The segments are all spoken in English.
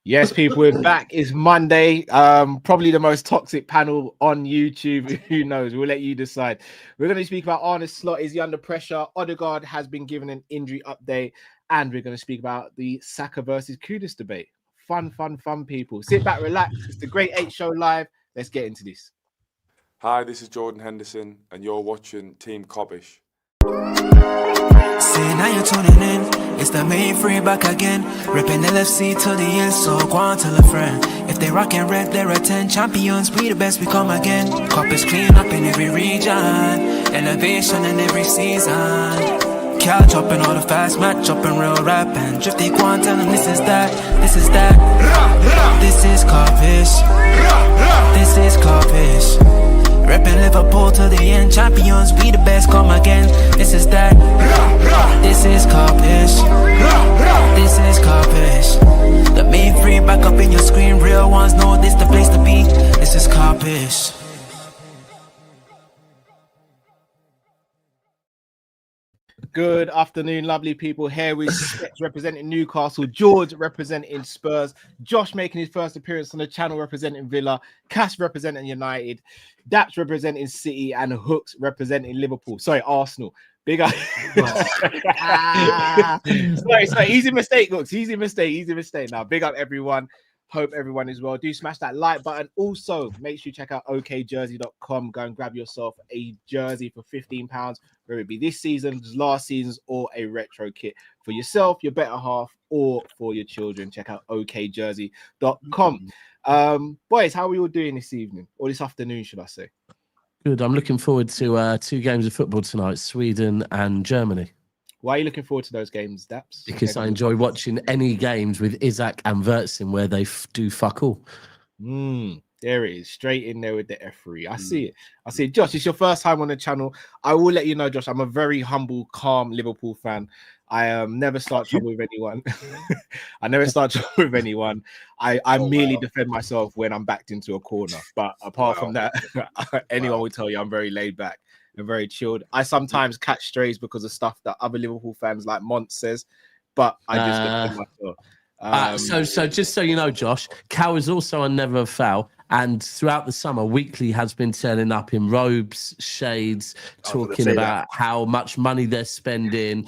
Yes, people, we're back. It's Monday. Probably the most toxic panel on YouTube. Who knows? We'll let you decide. We're going to speak about Arne Slot. Is he under pressure? Odegaard has been given an injury update, and we're going to speak about the Saka versus Kudus debate. Fun, people. Sit back, relax. It's the Great 8 Show live. Let's get into this. Hi, this is Jordan Henderson, and you're watching Team Kopish. See, now you're tuning in. It's the main free back again. Ripping LFC to the end, so go on, tell a friend. If they rockin' red, they're a 10 champions. We the best, we come again. Kopish clean up in every region. Elevation in every season. Cal chopping all the fast match, chopping real rap. And Drifty Quan tell them this is that, this is that. This is Kopish. This is Kopish. Reppin' Liverpool to the end, champions, we the best, come again. This is that. This is Kopish. This is Kopish. The main free back up in your screen, real ones know this the place to be. This is Kopish. Good afternoon, lovely people. Here with Specks representing Newcastle, Jords representing Spurs, Josh making his first appearance on the channel representing Villa, Kas representing United, Daps representing City, and Hooks representing Liverpool. Sorry, Arsenal. Big up. Sorry, easy mistake, Hooks. Easy mistake. Now, big up everyone. Hope everyone is well. Do smash that like button. Also, make sure you check out okjersey.com. Go and grab yourself a jersey for £15, whether it be this season's, last season's, or a retro kit for yourself, your better half, or for your children. Check out okjersey.com. Boys, how are we all doing this evening? Or this afternoon, should I say? Good. I'm looking forward to 2 games of football tonight, Sweden and Germany. Why are you looking forward to those games, Daps? Because I enjoy watching any games with Isaac and Vertsin where they do fuck all. There it is, straight in there with the F3. I see it. Josh, it's your first time on the channel. I will let you know, Josh, I'm a very humble, calm Liverpool fan. I never start trouble with anyone. I merely defend myself when I'm backed into a corner. But apart from that, anyone will tell you I'm very laid back and very chilled. I sometimes catch strays because of stuff that other Liverpool fans like Mont says, but I just defend myself. So just so you know, Josh, Cal is also on Never a Foul, and throughout the summer, Weekly has been turning up in robes, shades, talking about how much money they're spending.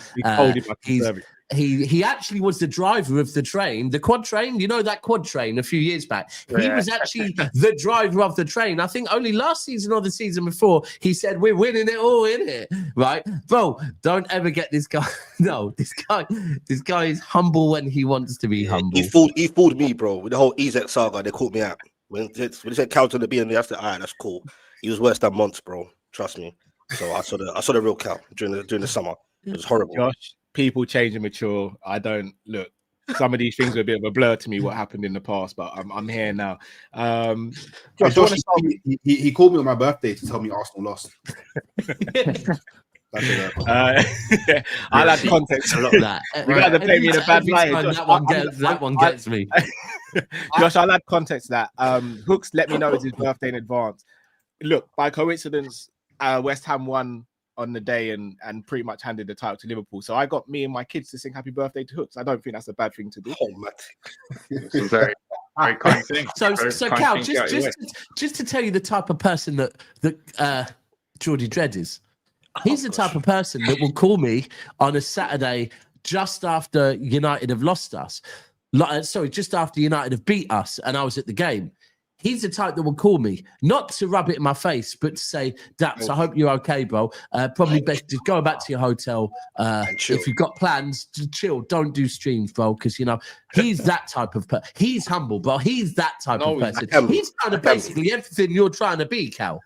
He actually was the driver of the train, the quad train. You know that quad train a few years back? He was actually the driver of the train. I think only last season or the season before, he said, we're winning it all in it, right? Bro, don't ever get this guy. No, this guy is humble when he wants to be humble. He fooled me, bro, with the whole Ezek saga. They caught me out. When they said Cal to the B and I said, all right, that's cool. He was worse than Monts, bro. Trust me. So I saw the real Cal during the summer. It was horrible. Josh, people change and mature. I don't look. Some of these things are a bit of a blur to me. What happened in the past, but I'm here now. Josh, he called me on my birthday to tell me Arsenal lost. I like context. I love that. You got to play me in a bad light. That one gets me. Josh, I'll add context that Hooks let me know it's his birthday in advance. Look, by coincidence, West Ham won on the day and pretty much handed the title to Liverpool. So I got me and my kids to sing happy birthday to Hooks. I don't think that's a bad thing to do. Oh, man. It's a very kind thing. So Cal, just to tell you the type of person that Geordie Dredd is. He's the type of person that will call me on a Saturday just after United have lost us. Just after United have beat us and I was at the game. He's the type that will call me, not to rub it in my face, but to say, Daps, I hope you're okay, bro. Probably best to go back to your hotel. If you've got plans, to chill. Don't do streams, bro, because, you know, he's that type of person. He's humble, bro. He's that type of person. He's kind of basically everything you're trying to be, Cal.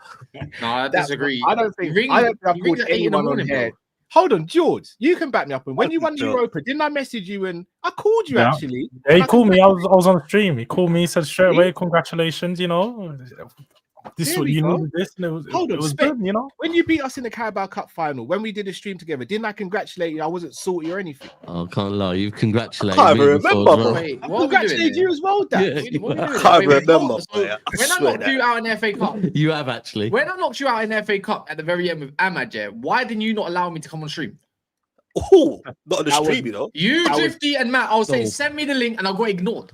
No, I disagree. I don't think I've called anyone on here. Hold on, George. You can back me up. And when you won the Europa, didn't I message you and I called you actually? Yeah, he called me. I was on the stream. He called me. He said straight away, "Congratulations!" You know, this is what you needed. This and it was good. You know, when you beat us in the Carabao Cup final, when we did a stream together, didn't I congratulate you? I wasn't salty or anything. Oh, can't lie. You've congratulated I can't me. remember. Wait, I congratulated you as well, Dan. Yeah, What are you doing? I can't remember. When I knocked you out in the FA Cup, you have actually. when I knocked you out in the FA Cup at the very end with Ahmad, why didn't you not allow me to come on stream? Oh, not on the stream, you know. You, Drifty, and Matt, I was saying, send me the link, and I got ignored.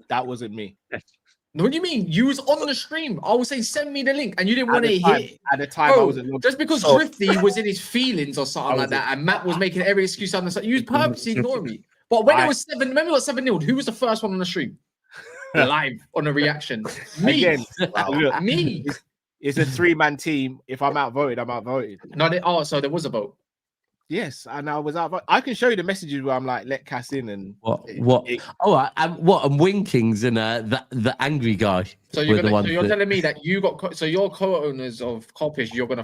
That wasn't me. What do you mean? You was on the stream. I was saying, send me the link, and you didn't want to hear. At the time, I wasn't. Just because Drifty was in his feelings or something like that, and Matt was making every excuse on the side, you was purposely ignoring me. But when it was 7, remember it was 7-0. Who was the first one on the stream? Live on a reaction. Me. Again, look, me. It's a 3-man team. If I'm outvoted, I'm outvoted. No, so there was a vote. Yes, and I was outvoted. I can show you the messages where I'm like, let Kas in and what? And Winkings and the angry guy. So you're telling me that you got so your co-owners of Kopish, you would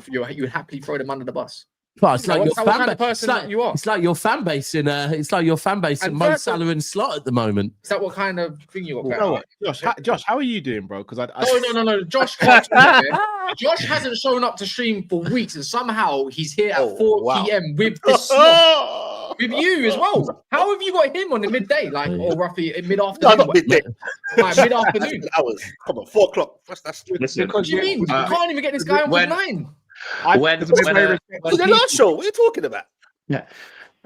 happily throw them under the bus. Well, it's like your fan kind of person that you are. It's like your fan base in Mo Salah and Slot at the moment. Is that what kind of thing you got? You know what? Josh, how are you doing, bro? Because No. Josh can't do that. Josh hasn't shown up to stream for weeks, and somehow he's here at 4 p.m. with this slot. With you as well. How have you got him on the midday, or roughly mid-afternoon? No, not midday. Like mid-afternoon. Hours. Come on, 4 o'clock. That's Listen, what do you mean? You can't even get this guy on for 9. the last show. What are you talking about? Yeah.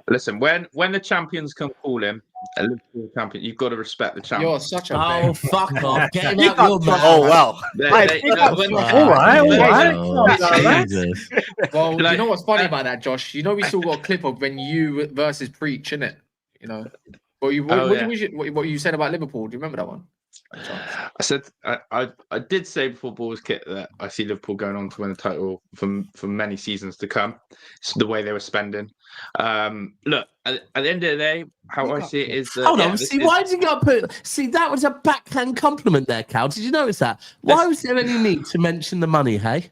Listen, when the champions come calling, a Liverpool champion, you've got to respect the champion. You're such a fuck off! Get him out your mouth. Oh wow! All right. Well, you know what's funny about that, Josh? You know we still got a clip of when you versus Preach, innit? You know. What you said about Liverpool? Do you remember that one? I said I did say before Ball's kit that I see Liverpool going on to win the title for many seasons to come. It's the way they were spending. Look, at the end of the day, how I see it is that. Hold on, why did you got put? See, that was a backhand compliment there, Cal. Did you notice that? Why was there any need to mention the money? Hey,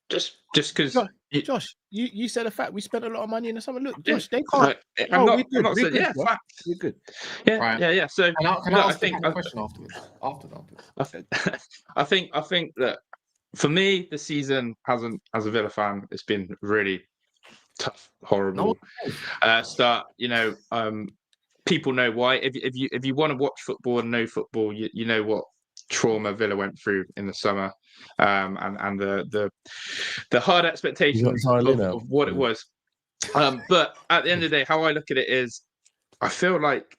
just because. Josh, you said a fact. We spent a lot of money in the summer. Look, Josh, they can't. I'm not saying, yeah, facts. We're good. Yeah, right. yeah. So can I ask a question afterwards? I think that for me, the season hasn't, as a Villa fan, it's been really tough, horrible start. You know, people know why. If you want to watch football and know football, you know what trauma Villa went through in the summer, and the hard expectations of what it was. But at the end of the day, how I look at it is, I feel like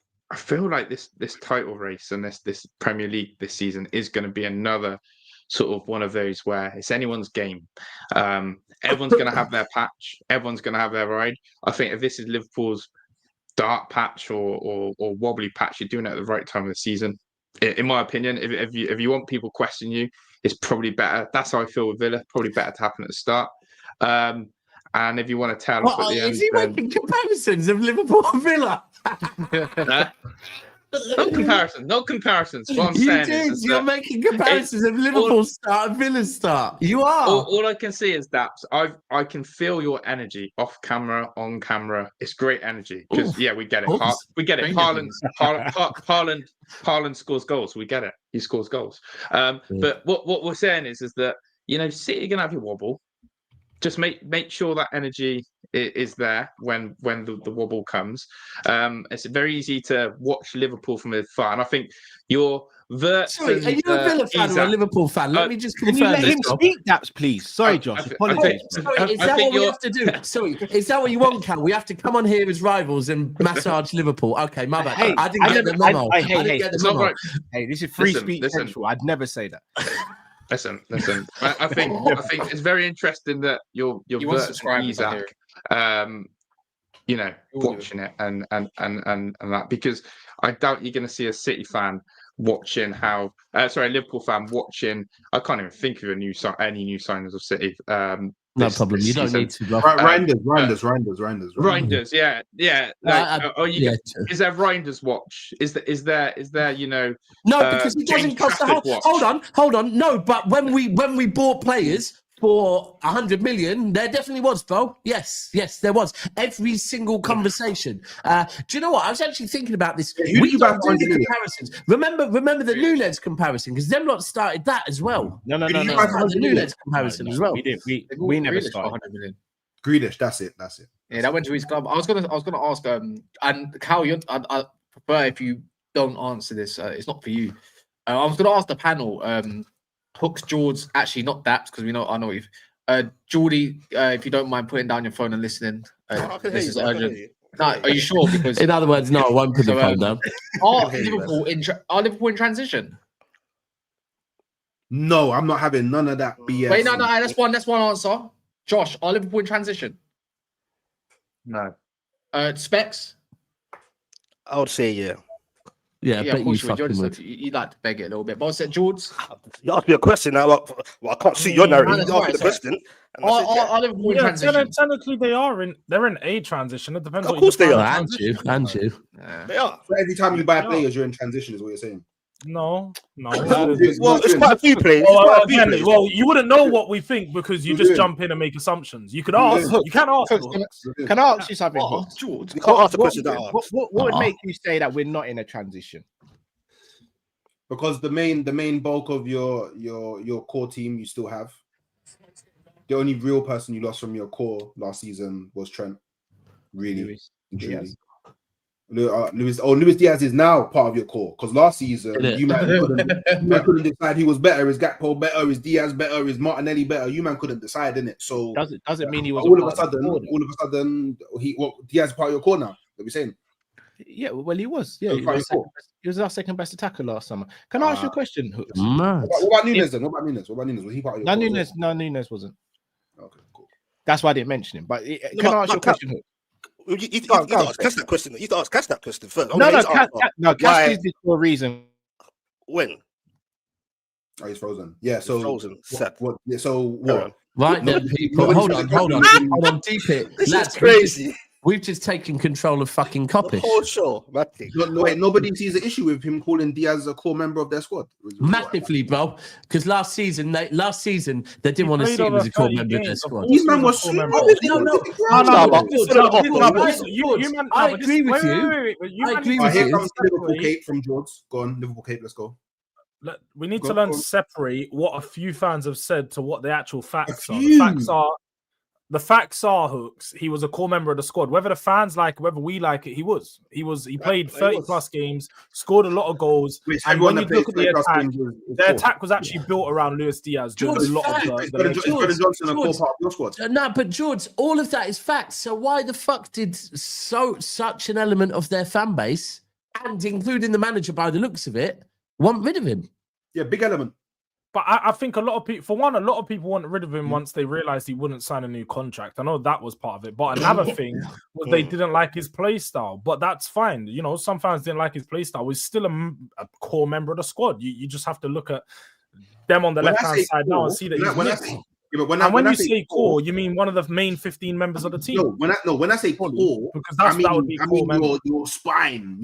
this title race and this Premier League this season is going to be another sort of one of those where it's anyone's game. Everyone's going to have their patch. Everyone's going to have their ride. I think if this is Liverpool's dark patch or wobbly patch, you're doing it at the right time of the season. In my opinion, if you want people questioning you, it's probably better. That's how I feel with Villa. Probably better to happen at the start. And if you want to tell us at the end, is he making comparisons of Liverpool and Villa? No comparisons. What I'm saying is you're making comparisons of Liverpool's start and Villa's start. You are. All I can see is Daps. I can feel your energy off camera, on camera. It's great energy because we get it. We get it. Haaland scores goals. We get it. He scores goals. But what we're saying is that City are gonna have your wobble. Just make sure that energy is there when the wobble comes. It's very easy to watch Liverpool from afar, and I think your Sorry, are you a Villa fan or a Liverpool fan? Let me just confirm. Can you let him speak, Daps, please? Sorry, Josh. Apologies. Sorry, is that what we have to do? Sorry, is that what you want, Cal? We have to come on here as rivals and massage Liverpool. Okay, my bad. Hey, I didn't get the memo. Hey, this is free speech central. I'd never say that. Listen. I think it's very interesting that you're Isaac, watching it and that, because I doubt you're going to see a City fan watching Liverpool fan watching. I can't even think of any new signings of City. No problem. You don't need to. Reinders, yeah. Is there Reinders watch? Is there No, because it doesn't cost the whole. Hold on. No, but when we bought players for 100 million, there definitely was, bro. Yes, there was. Every single conversation. Do you know what? I was actually thinking about this. We don't do the comparisons. Remember the Nunez comparison, because them lot started that as well. No. The Nunez comparison as well. We did. We never started 100 million. Grealish, that's it. Yeah, that went to his club. I was gonna ask and Cal, I prefer if you don't answer this. It's not for you. I was gonna ask the panel. Hooks, Jords, actually not Daps, because I know you've. Geordie, if you don't mind putting down your phone and listening, this is urgent. No, are you sure? Because in other words, no, I won't put the phone down. Are Liverpool in transition? No, I'm not having none of that BS. Wait, no, that's one answer. Josh, are Liverpool in transition? No. Specks? I would say yeah. Yeah, of course you would. You'd like to beg it a little bit. But I said, Jords? You asked me a question now. Well, I can't see your narrative. You asked me the question. Are Liverpool in transition? Technically, they're in a transition. It depends. Of course they are. And you. They are. So every time you buy players, you're in transition, is what you're saying. No. Well, it's quite a few players. Well, you wouldn't know what we think because you just jump in and make assumptions. You could ask. You can ask. Can I ask you something? George, you can't ask the question that what would make you say that we're not in a transition? Because the main bulk of your core team you still have. The only real person you lost from your core last season was Trent. Really. Luis Diaz is now part of your core because last season you man couldn't decide who was better. Is Gakpo better? Is Diaz better? Is Martinelli better? You man couldn't decide, innit? So doesn't mean he was all of a sudden Diaz is part of your core now. What are we saying? Yeah, well, he was. Yeah, he was our second best attacker last summer. Can I ask you a question? Hooks? What about Nunes then? What about Nunes? Was he part of your core? No, Nunes wasn't. Okay, cool. That's why I didn't mention him. But can I ask you a question? Hooks? You need to ask Kas that question. You need to ask Kas that question first. Kas did this for a reason. When? Oh, he's frozen. Yeah, so frozen. What? Right then, people. Hold on. Deep it. That's crazy. We've just taken control of fucking Kopish. Oh, sure. Wait, nobody sees an issue with him calling Diaz a core member of their squad. Massively, bro. Because last season they didn't want to see him as a core member of their squad. These man was I agree with you. Liverpool Cape from Jords. Go on, Liverpool Cape. Let's go. We need to learn to separate what a few fans have said to what the actual facts are. The facts are, Hooks, he was a core member of the squad. Whether the fans like it, whether we like it, he was. He played 30 plus games, scored a lot of goals. And when you look at the attack was actually built around Luis Diaz. But Jords, all of that is facts. So why the fuck did such an element of their fan base, and including the manager by the looks of it, want rid of him? Yeah, big element. But I think a lot of people wanted rid of him once they realized he wouldn't sign a new contract. I know that was part of it. But another thing was they didn't like his play style. But that's fine. You know, some fans didn't like his play style. He's still a core member of the squad. You just have to look at them on the left-hand side now and see that he's when you say core, you mean one of the main 15 members of the team? When I say core, because that would be your spine,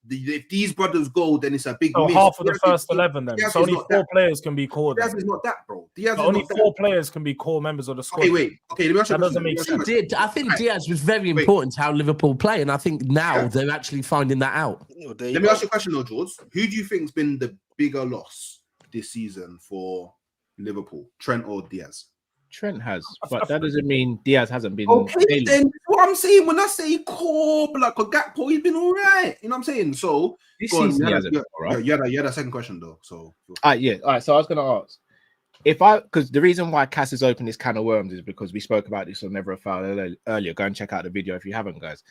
if these brothers go, then it's a big miss. Half of the first 11 then. So only 4 players can be core. Diaz is not that, bro. Only 4 players can be core members of the squad. Okay, let me ask you that doesn't make sense. I think Diaz was very important to how Liverpool play, and I think now they're actually finding that out. Let me ask you a question though, George. Who do you think's been the bigger loss this season for Liverpool, Trent or Diaz? Trent has, but that doesn't mean Diaz hasn't been. Okay, then what I'm saying when I say core, like a Gakpo, he's been all right. You know what I'm saying? So this season, you had a second question though. So all right. So I was going to ask because the reason why Kas has opened this can of worms is because we spoke about this on Never a Foul earlier. Go and check out the video if you haven't, guys.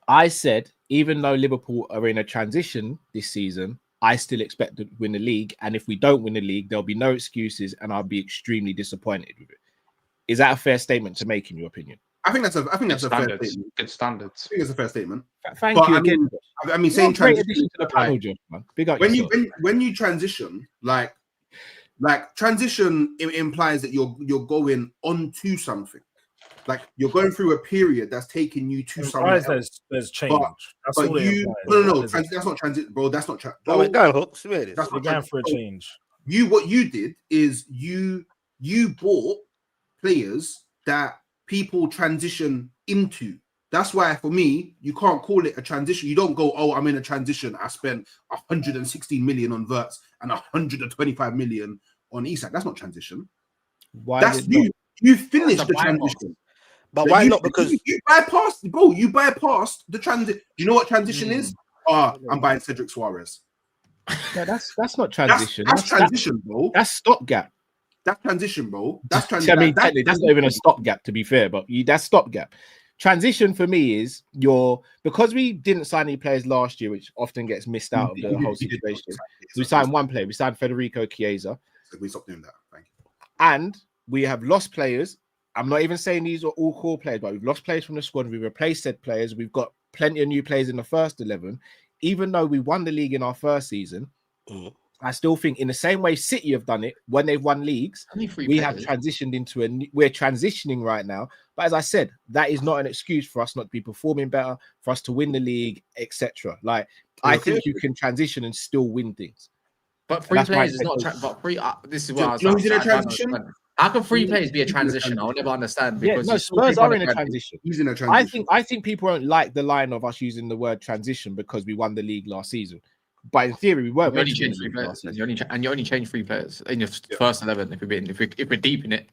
I said even though Liverpool are in a transition this season, I still expect to win the league, and if we don't win the league, there'll be no excuses, and I'll be extremely disappointed with it. Is that a fair statement to make, in your opinion? I think that's a fair statement. Good standards. I think it's a fair statement. Thank you again. I mean, saying transition to the panel, John, man. Big up when you transition, like transition implies that you're going onto something. Like you're going through a period that's taking you to somewhere else. There's change. That's not transit, bro. That's not transit. We're going Hooks. That's we're going for a change. What you did is you bought players that people transition into. That's why for me, you can't call it a transition. You don't go, oh, I'm in a transition. I spent 116 million on Verts and 125 million on Isak. That's not transition. Why? That's you. You finished the transition. But why not? Because you bypassed, bro. You bypassed the transition. You know what transition is? I'm buying Cedric Suarez. Yeah, that's not transition. That's transition, bro. That's stopgap. That's transition, bro. That's transition. I mean, technically, that's not even a stopgap, to be fair. But that's stopgap. transition for me is because we didn't sign any players last year, which often gets missed out of the whole situation. We signed one player. We signed Federico Chiesa. So we stopped doing that. Thank you. And we have lost players. I'm not even saying these are all core players, but we've lost players from the squad. We've replaced said players. We've got plenty of new players in the first 11. Even though we won the league in our first season, I still think in the same way City have done it when they've won leagues, we have transitioned into we're transitioning right now. But as I said, that is not an excuse for us not to be performing better, for us to win the league, etc. Like, I think you can transition and still win things. But free players is not. But free. This is what I was. Who's in a transition? How can free players be a transition? I'll never understand. Because Spurs are in a transition. He's in a transition. I think people don't like the line of us using the word transition because we won the league last season. But in theory, we weren't. You only change 3 players, and you only change 3 players in your first 11. If we're deep in it,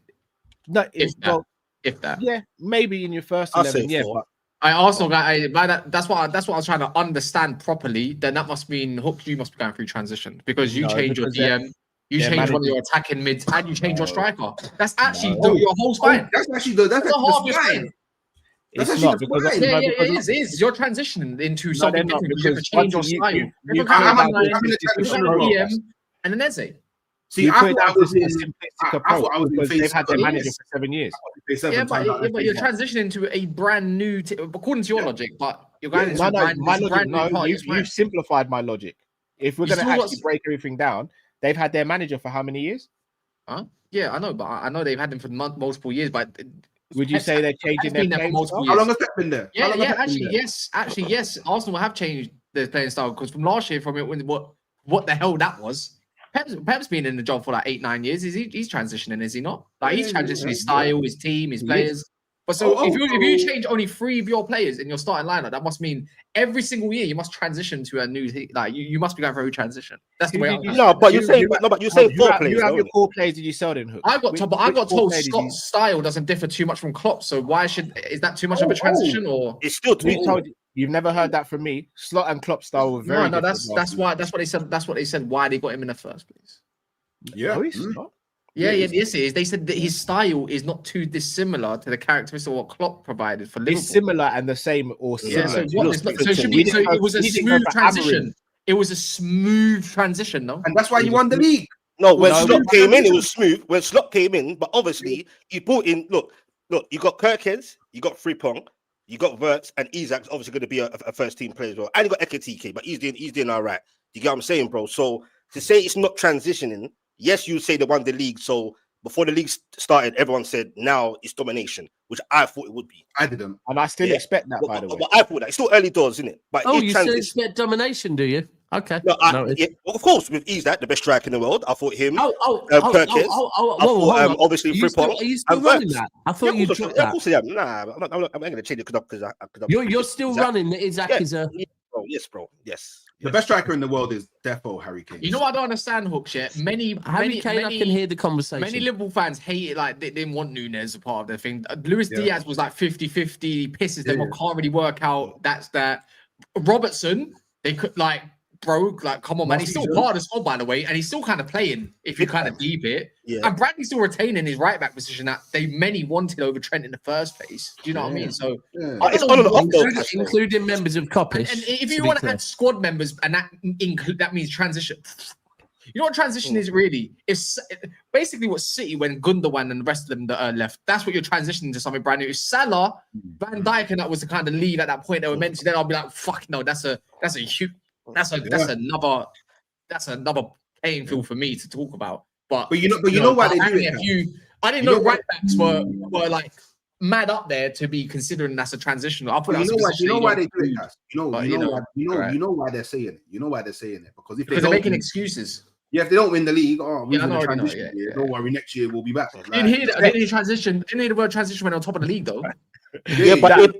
no, if that, yeah, maybe in your first 11, yeah. But Arsenal guy, that's what I was trying to understand properly. Then that must mean Hook, you must be going through transition because you change your DM. You change one of your attacking mids and you change your striker. That's actually your whole spine. That's actually that's half your spine. It's not because it is. You're transitioning into something different. You have to change your style. You and an Eze. See, I thought I was in simplistic approach because they've had their manager for 7 years. Yeah, but you're transitioning to a brand new, according to your logic. But you're going into my logic. No, you've simplified my logic. If we're going to actually break everything down. They've had their manager for how many years? Yeah, I know, but I know they've had him for multiple years. But would you say they're changing their playing style? How long has that been there? Actually, yes. Arsenal have changed their playing style because from last year, from it, what the hell that was. Pep's been in the job for like 8-9 years. He's transitioning, is he not? Like he's transitioning his style, his team, his players. But so if you change only 3 of your players in your starting lineup, that must mean every single year you must transition to a new like you must be going through a transition. That's the way. But you're saying 4 players. You have your core players. Did you sell them? Hook? I got told Scott's style doesn't differ too much from Klopp. So is that too much of a transition or it's still too? You've never heard that from me. Slot and Klopp style were very. No, that's what they said. That's what they said. Why they got him in the first place? Yeah. Yes, it is. They said that his style is not too dissimilar to the characteristics of what Klopp provided for Liverpool. It's similar and the same or similar. So it was a smooth transition. It was a smooth transition, no? And that's why you won the league. No, when Slot came in, it was smooth. When Slot came in, but obviously you brought in. Look, you got Kirkheads, you got Frimpong, you got Wirtz, and Isak's obviously going to be a first team player as well. And you got Ekitike, but he's doing all right. You get what I'm saying, bro? So to say it's not transitioning. Yes, you say they won the league. So before the league started, everyone said now it's domination, which I thought it would be. I didn't. And I still expect that, by the way. But I thought that. It's still early doors, isn't it? But you still expect domination, do you? Okay. No, of course, with Isak, the best striker in the world. I thought him. Perkins. Obviously, Frimpong. Are you still running that? I thought you dropped that. Of course I am. Nah, I'm not going to change it because you're still running that Isak is a... Yes, bro. Yes. The best striker in the world is defo Harry Kane. You know what I don't understand, Hooks, yet? Harry Kane, I can hear the conversation. Many Liverpool fans hate it, like they didn't want Núñez as a part of their thing. Luis Diaz was like 50-50, pisses them off, can't really work out. That's that. Robertson, they could come on, man. He's still part of the squad, by the way, and he's still kind of playing if you kind of deep it. Yeah. And Bradley's still retaining his right back position that many wanted over Trent in the first place. Do you know what I mean? So it's including members of Kopish. And if you want to add squad members, and that means transition. You know what transition is really? It's basically what City when Gundogan and the rest of them that are left. That's what you're transitioning to something brand new. If Salah, Van Dijk, and that was the kind of lead at that point they were meant to. Then I'll be like, fuck no, that's another playing field for me to talk about. But you know why they do it. I didn't know right backs were like mad up there to be considering that's a transition. I thought you know why they do it. You know why they're saying it. You know why they're saying it because they're making excuses. Yeah, if they don't win the league, don't worry, next year we'll be back. Didn't hear the word transition when on top of the league though. Yeah, but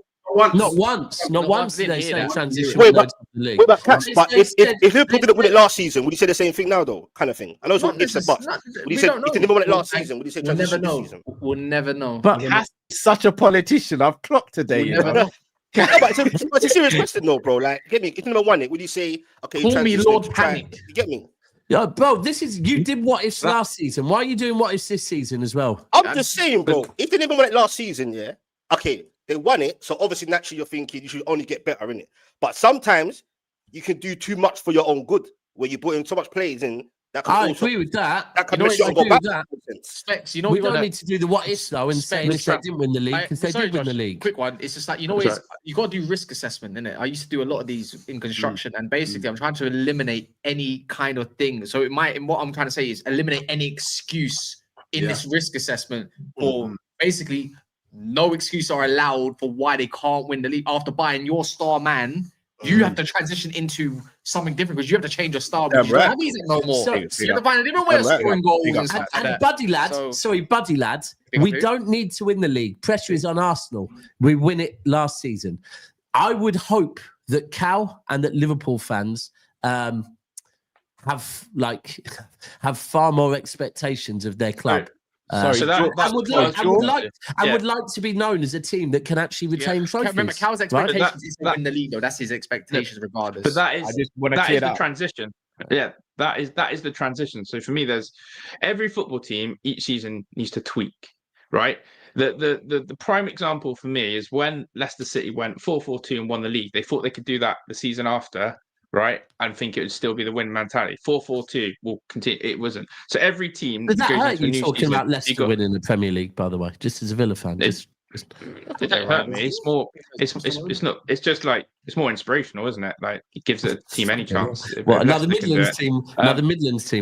not once did they say transition. But if Liverpool didn't win it last season, would you say the same thing now, though? Kind of thing. I know it's not ifs and buts. Would you say if they didn't win it last season? Would you say transition this season? We'll never know. But such a politician, I've clocked today. We'll never know. It's a serious question, though, bro. Like, get me. If you never won it, would you say, okay, call me Lord Panic? You get me? Yeah, bro, you did what ifs last season. Why are you doing what ifs this season as well? I'm just saying, bro. If they never won it last season, okay. They won it, so obviously naturally you're thinking you should only get better in it. But sometimes you can do too much for your own good, where you put in so much plays in that. I agree with that. That can You know make you what, I go agree back. with that. Specs, you know, We don't need to do the what ifs though and say Specs, they didn't win the league because they did win the league. Quick one. It's just like, you know, it's, you got to do risk assessment, innit? I used to do a lot of these in construction, and basically I'm trying to eliminate any kind of thing. So it might, and what I'm trying to say is eliminate any excuse in this risk assessment for basically no excuse are allowed for why they can't win the league. After buying your star man, you have to transition into something different because you have to change your style. Because you don't have Isaac no more. So you have to find a different way of scoring goals and stuff like that. Buddy lads, we don't need to win the league. Pressure is on Arsenal. We win it last season. I would hope that Cal and that Liverpool fans have far more expectations of their club. Sorry, would like to be known as a team that can actually retain trophies. Remember, Cal's expectations is to win the league, though. That's his expectations, regardless. But that is the out. transition. Yeah, that is the transition. So for me, there's every football team each season needs to tweak, right? The prime example for me is when Leicester City went 4-4-2 and won the league. They thought they could do that the season after, right? And think it would still be the win mentality. 4-4-2 will continue. It wasn't. So every team Does that goes hurt into a you new talking season, about Leicester winning the Premier League, by the way, just as a Villa fan? It don't hurt me. It's more. It's not. It's just like it's more inspirational, isn't it? Like it gives a team any chance. Well, another Midlands team,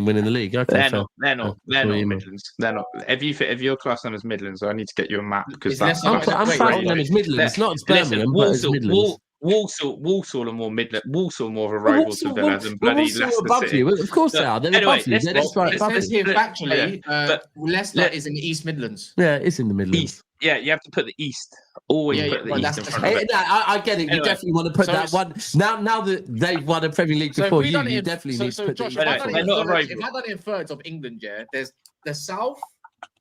winning the league. Okay, they're not Midlands. They're not. If you're class them as Midlands, I need to get you a map because that's. I'm classing them as Midlands, not as Birmingham, but as Midlands. Walsall are more Midland. Walsall are more of a rival to Villa than bloody Leicester above City. You. Of course they are. They're above you. They're just right above you. Factually, Leicester is in the East Midlands. Yeah, it's in the Midlands. East. Yeah, you have to put the East. Always put the East in front of it. I get it. You definitely want to put that one. Now that they've won a Premier League before you, you definitely need to put Josh, the if I done it in thirds of England, yeah, there's the South,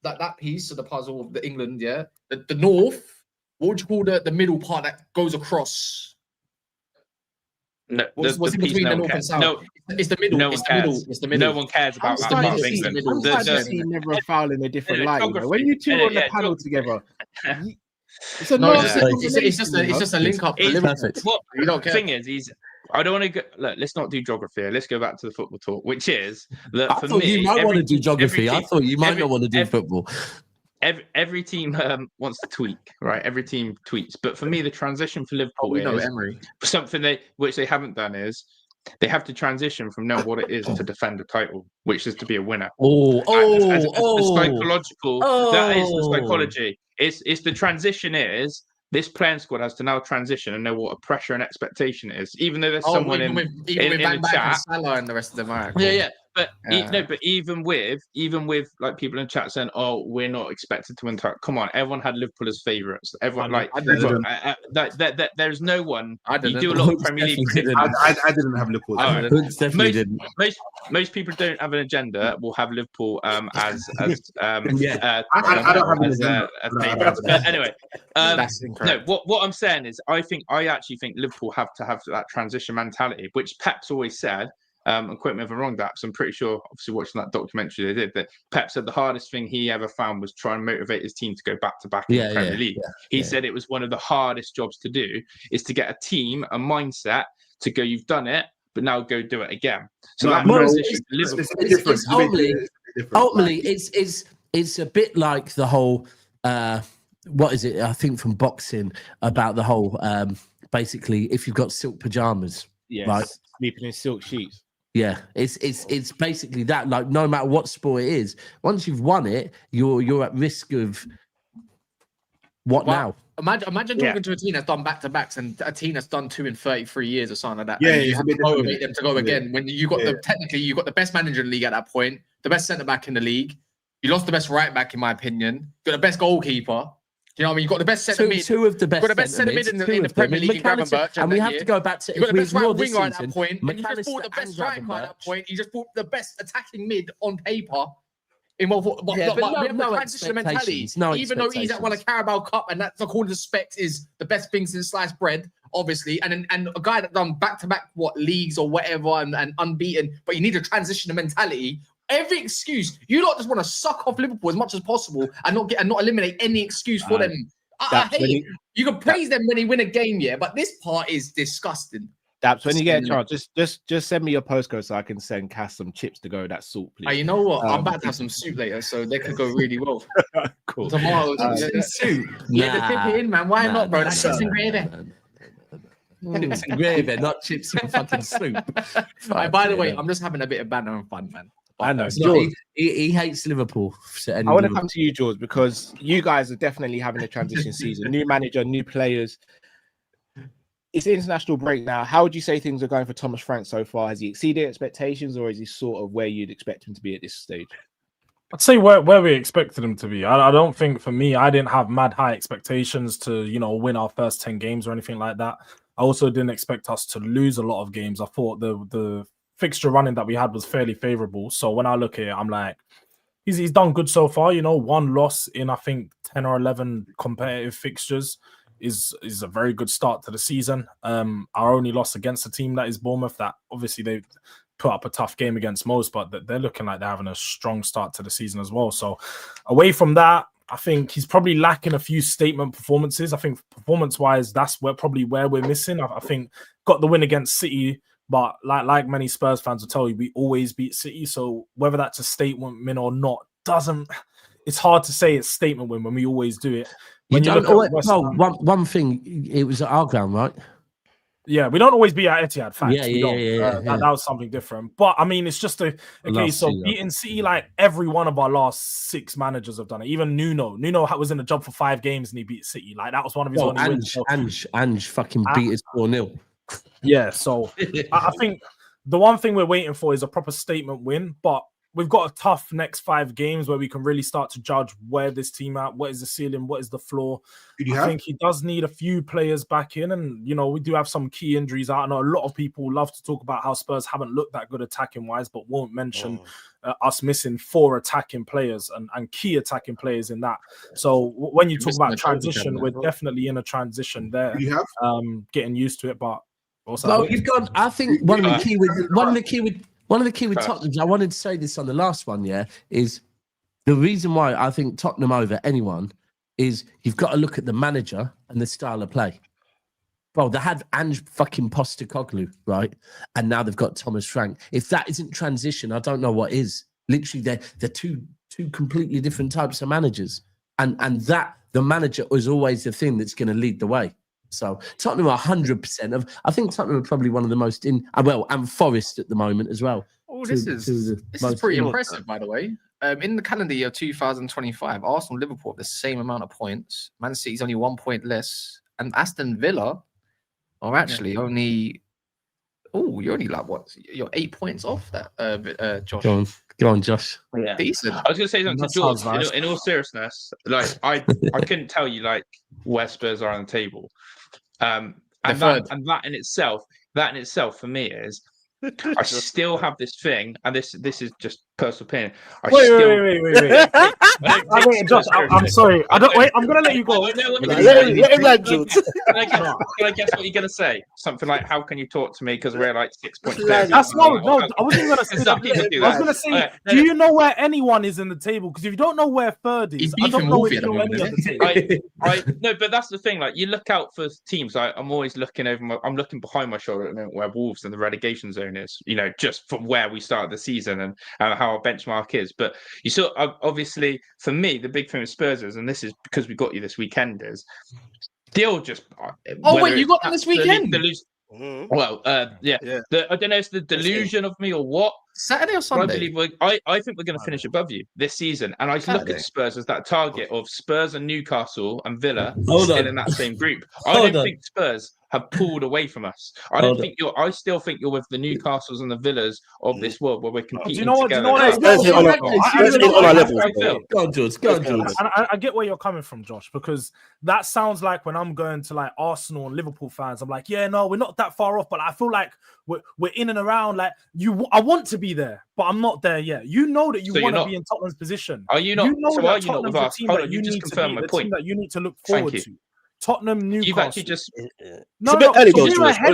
that piece of the puzzle of the England, yeah, the North. What would you call the middle part that goes across? No, what's in between the North and South? No, it's the middle. No it's one the middle. cares. It's the middle. No one cares about that I'm part of England. I'm starting to see never a foul in a different light. You know? When you two are on the panel together, it's just a link up. What you don't care. Thing is, I don't want to go. Look, let's not do geography here. Let's go back to the football talk, which is that for me, you might want to do geography. I thought you might not want to do football. Every team wants to tweak, right? Every team tweaks, but for me, the transition for Liverpool is something which they haven't done is they have to transition from knowing what it is to defend a title, which is to be a winner. Psychological. That is the psychology. It's the transition is. This playing squad has to now transition and know what a pressure and expectation is, even though there's someone in the chat. Salah and the rest of them are. Yeah. But but even with like people in chat saying, "Oh, we're not expected to win." Come on, everyone had Liverpool as favourites. Everyone there's no one. You do a lot of Premier League. I didn't have Liverpool. Most people don't have an agenda. Will have Liverpool as I don't have an agenda. But anyway, that's incorrect. No, what I'm saying is, I actually think Liverpool have to have that transition mentality, which Pep's always said. And quote me if I'm wrong, Daps. I'm pretty sure, obviously, watching that documentary they did, that Pep said the hardest thing he ever found was trying to motivate his team to go back to back in the Premier League. He said it was one of the hardest jobs to do is to get a team, a mindset to go, you've done it, but now go do it again. So ultimately, it's a bit like the whole, what is it? I think from boxing about the whole, basically, if you've got silk pajamas, right? Sleeping in silk sheets. Yeah, it's basically that. Like, no matter what sport it is, once you've won it, you're at risk of now. Imagine talking to a team that's done back-to-backs and a team that's done 2 in 33 years or something like that. Yeah, you have to motivate them to go again. When you got technically you got the best manager in the league at that point, the best centre back in the league. You lost the best right back, in my opinion. You got the best goalkeeper. You know what I mean? You got the best centre mid. Two of the best. Got the best centre mid in the Premier League. And we have to go back to. You got the best right winger at that point. And you just bought the best striker at that point. You just bought the best attacking mid on paper. We have the transition mentality. Even though he's at one of Carabao Cup, and that's according to Specks is the best thing since sliced bread, obviously. And a guy that done back-to-back leagues or whatever and unbeaten, but you need to transition the mentality. Every excuse, you lot just want to suck off Liverpool as much as possible and not eliminate any excuse for them. I hate it. You can praise them when they win a game, yeah, but this part is disgusting. Daps, when you get a chance, just send me your postcode so I can send Kas some chips to go with that salt, please. You know what? I'm about to have some soup later, so they could go really well. Cool. Tomorrow, soup. Yeah, to dip it in, man. Why not, bro? That's chips and gravy. Chips and gravy, not chips and fucking soup. By the way, I'm just having a bit of banter and fun, man. I know. He hates Liverpool. I want to come to you, Jords, because you guys are definitely having a transition season. New manager, new players. It's the international break now. How would you say things are going for Thomas Frank so far? Has he exceeded expectations, or is he sort of where you'd expect him to be at this stage? I'd say where we expected him to be. I don't think, for me, I didn't have mad high expectations to, win our first 10 games or anything like that. I also didn't expect us to lose a lot of games. I thought the fixture running that we had was fairly favorable. So when I look at it, I'm like, he's done good so far. One loss in, I think, 10 or 11 competitive fixtures is a very good start to the season. Our only loss against a team that is Bournemouth, that obviously they've put up a tough game against most, but they're looking like they're having a strong start to the season as well. So away from that, I think he's probably lacking a few statement performances. I think performance-wise, that's probably where we're missing. I think got the win against City, but like many Spurs fans will tell you, we always beat City. So whether that's a statement win or not, it's hard to say it's statement win when we always do it. When one thing, it was at our ground, right? Yeah, we don't always be at Etihad. Facts. Yeah. That was something different. But I mean, it's just a case of beating City. Like every one of our last 6 managers have done it. Even Nuno was in the job for 5 games and he beat City. Like that was one of his only wins. Ange fucking beat us 4-0. Yeah, so I think the one thing we're waiting for is a proper statement win. But we've got a tough next 5 games where we can really start to judge where this team at, what is the ceiling, what is the floor. I think he does need a few players back in, and we do have some key injuries out. I know a lot of people love to talk about how Spurs haven't looked that good attacking wise, but won't mention us missing 4 attacking players and key attacking players in that. So when you talk about transition, we're definitely in a transition there. Getting used to it, but also you've got. I think one of the key with Tottenham, I wanted to say this on the last one, is the reason why I think Tottenham over anyone is you've got to look at the manager and the style of play. Bro, they had Ange fucking Postecoglou, right? And now they've got Thomas Frank. If that isn't transition, I don't know what is. Literally, they're two completely different types of managers. And that, the manager is always the thing that's going to lead the way. So Tottenham are 100% I think Tottenham are probably one of the most and Forest at the moment as well. Oh, this is pretty impressive, by the way. In the calendar year 2025, Arsenal and Liverpool have the same amount of points. Man City's only 1 point less, and Aston Villa are actually only. Oh, you're only like what? You're 8 points off that, Josh. Go on, Josh. Yeah. Decent. I was going to say something to Jords. Nice. In all seriousness, like I couldn't tell you like where Spurs are on the table. And that in itself for me is I still have this thing, and this is just personal opinion. Wait. I mean, Josh, I'm sorry. I'm gonna let you go. Can I guess what you're gonna say? Something like, "How can you talk to me because we're like 6 points down?" That's no. I wasn't gonna say that. I was gonna say, do you know where anyone is in the table? Because if you don't know where third is, I don't know if you know any of the table. No, but that's the thing. Like, you look out for teams. I'm always looking I'm looking behind my shoulder at the moment where Wolves in the relegation zone is. Just from where we started the season and how our benchmark is. But you saw, obviously, for me, the big thing with Spurs is, and this is because we got you this weekend, is they'll just. Oh wait, you got them this weekend? Well, yeah. I don't know if it's the delusion of me or what. Saturday or Sunday? I think we're going to finish above you this season, and I look at Spurs as that target of Spurs and Newcastle and Villa still in that same group. I don't think Spurs have pulled away from us. I still think you're with the Newcastles and the Villas of this world where we're competing together. Go on, George. I get where you're coming from, Josh, because that sounds like when I'm going to like Arsenal and Liverpool fans, I'm like, yeah, no, we're not that far off, but I feel like we're in and around. Like I want to be there, but I'm not there yet. You know that you want to be in Tottenham's position. Are you not? You know, so are you not with us? Hold on, you just confirmed my point. That you need to look forward to. Tottenham, Newcastle. You've actually just you're ahead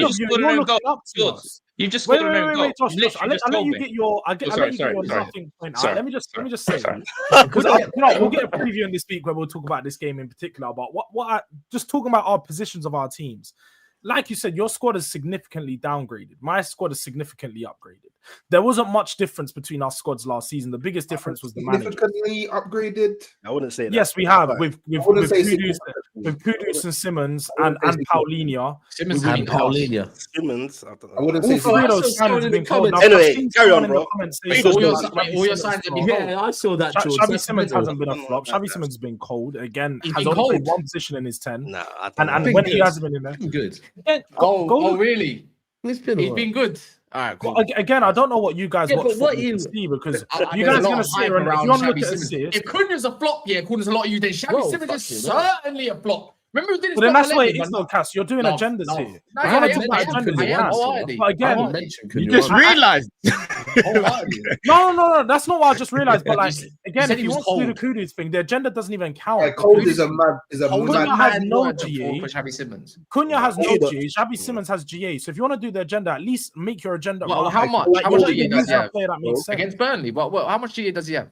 of you. You're looking up to us. You just Wait, scored an own goal. Josh. You literally I'll just let told you me. get your. I'll let you get your nothing point. Sorry. Let me just say, Sorry. because we'll get a preview in this week where we'll talk about this game in particular. But just talking about our positions of our teams. Like you said, your squad is significantly downgraded. My squad is significantly upgraded. There wasn't much difference between our squads last season. The biggest difference was the manager. Significantly upgraded. I wouldn't say that. Yes, we have with Kudus and Simmons and Paulinho. Simmons And Paulinho. Simmons. I don't know. I wouldn't All say three of those I saw signings have been cold. comments. Anyway, carry on, bro. All your signs have been cold. Yeah, I saw that, Jords. Xavi That's Simmons middle. hasn't been a flop. Xavi Simmons has been cold again. He's Has been only played cold. one position in his 10. Nah, I don't And know. when he hasn't been in there, Good. yeah, Oh, really? He's been He's all been good. All right, cool. Again, I don't know what you guys Yeah, watch but what football you- to see because I- you there's guys a are lot going to of sit hype here and if around you want to look Xavi at Simmons. assists, If Kudus a flop, yeah, according to a lot of you, then Xavi Whoa, Simmons fuck is you, man. certainly a flop. Remember we did this. but then that's about what it Allegri, is, though, Cass. You're doing No, agendas no. here. No, If I you want to am, talk about I am, agendas, I you am. can. Wholeheartedly. But again, Wholeheartedly. You just realised. Wholeheartedly. no, that's not what I just realized. But like again, said if he you was want to do the cold. Kudus thing, the agenda doesn't even count. Like, cold is a mad. Cold Cunha is a has mad no word for GA. Xavi Simmons. Cunha has no You don't- GA. Xavi Simmons has GA. So if you want to do the agenda, at least make your agenda. Well, right. how much? Like, How you much know, GA does he have? Player that makes sense. Against Burnley? How much GA does he have?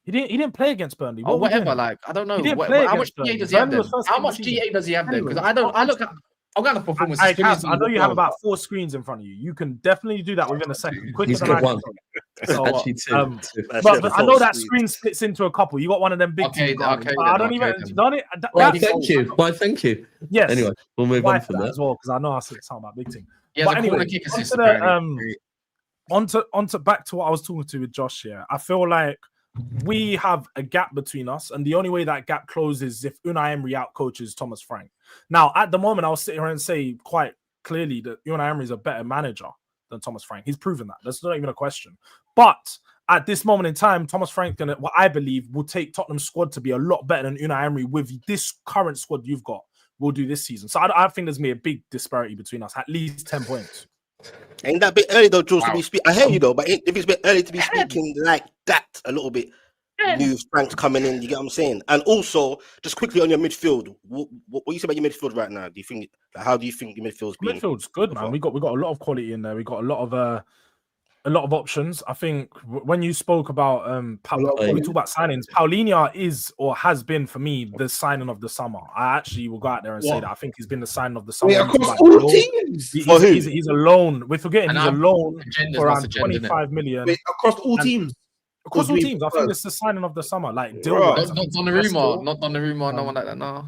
He didn't play against Burnley. Or What were we whatever, doing? like I don't know. He didn't play How much against GA does he have Burnley. then? Was first How game of much the GA season. does he have then? Anyway, Because I look at. I'm going to performance. I know you have about 4 screens in front of you. You can definitely do that within a second. Quicker He's than got I one. can. So, Actually, two. but I know that screen splits into a couple. You got one of them big. Okay, two guys, okay, but I then, don't okay, even. then. Don't it? Why, That's thank you. Why, thank you. Yes. Anyway, we'll move Why on for from that that. as well because I know I said something about big thing. He has But a anyway, corner kick assist. onto the, apparently. onto back to what I was talking to with Josh here. I feel like we have a gap between us, and the only way that gap closes is if Unai Emery outcoaches Thomas Frank. Now, at the moment, I'll sit here and say quite clearly that Unai Emery is a better manager than Thomas Frank. He's proven that. That's not even a question. But at this moment in time, Thomas Frank, what I believe, will take Tottenham's squad to be a lot better than Unai Emery with this current squad you've got. Will do this season. So I think there's going to be a big disparity between us, at least 10 points. Ain't that a bit early though, Jules, to be speaking? I hear you though, but if it's a bit early to be speaking like that, a little bit. New Frank's coming in, you get what I'm saying? And also, just quickly on your midfield, what you say about your midfield right now? Do you think? How do you think your midfield's been? Midfield's good, man. We got a lot of quality in there. We got a lot of options. I think when you spoke about when we talk about signings, Paulinho is or has been for me the signing of the summer. I actually will go out there and say that I think he's been the signing of the summer. Wait, across all teams. He's a loan. We're forgetting And he's a loan agenda's for not around agenda, 25 million. Wait, across all teams. Across all teams, I think it's the signing of the summer. Like Bro. deal-wise. Not Donnarumma, not Donnarumma, no one like that. No.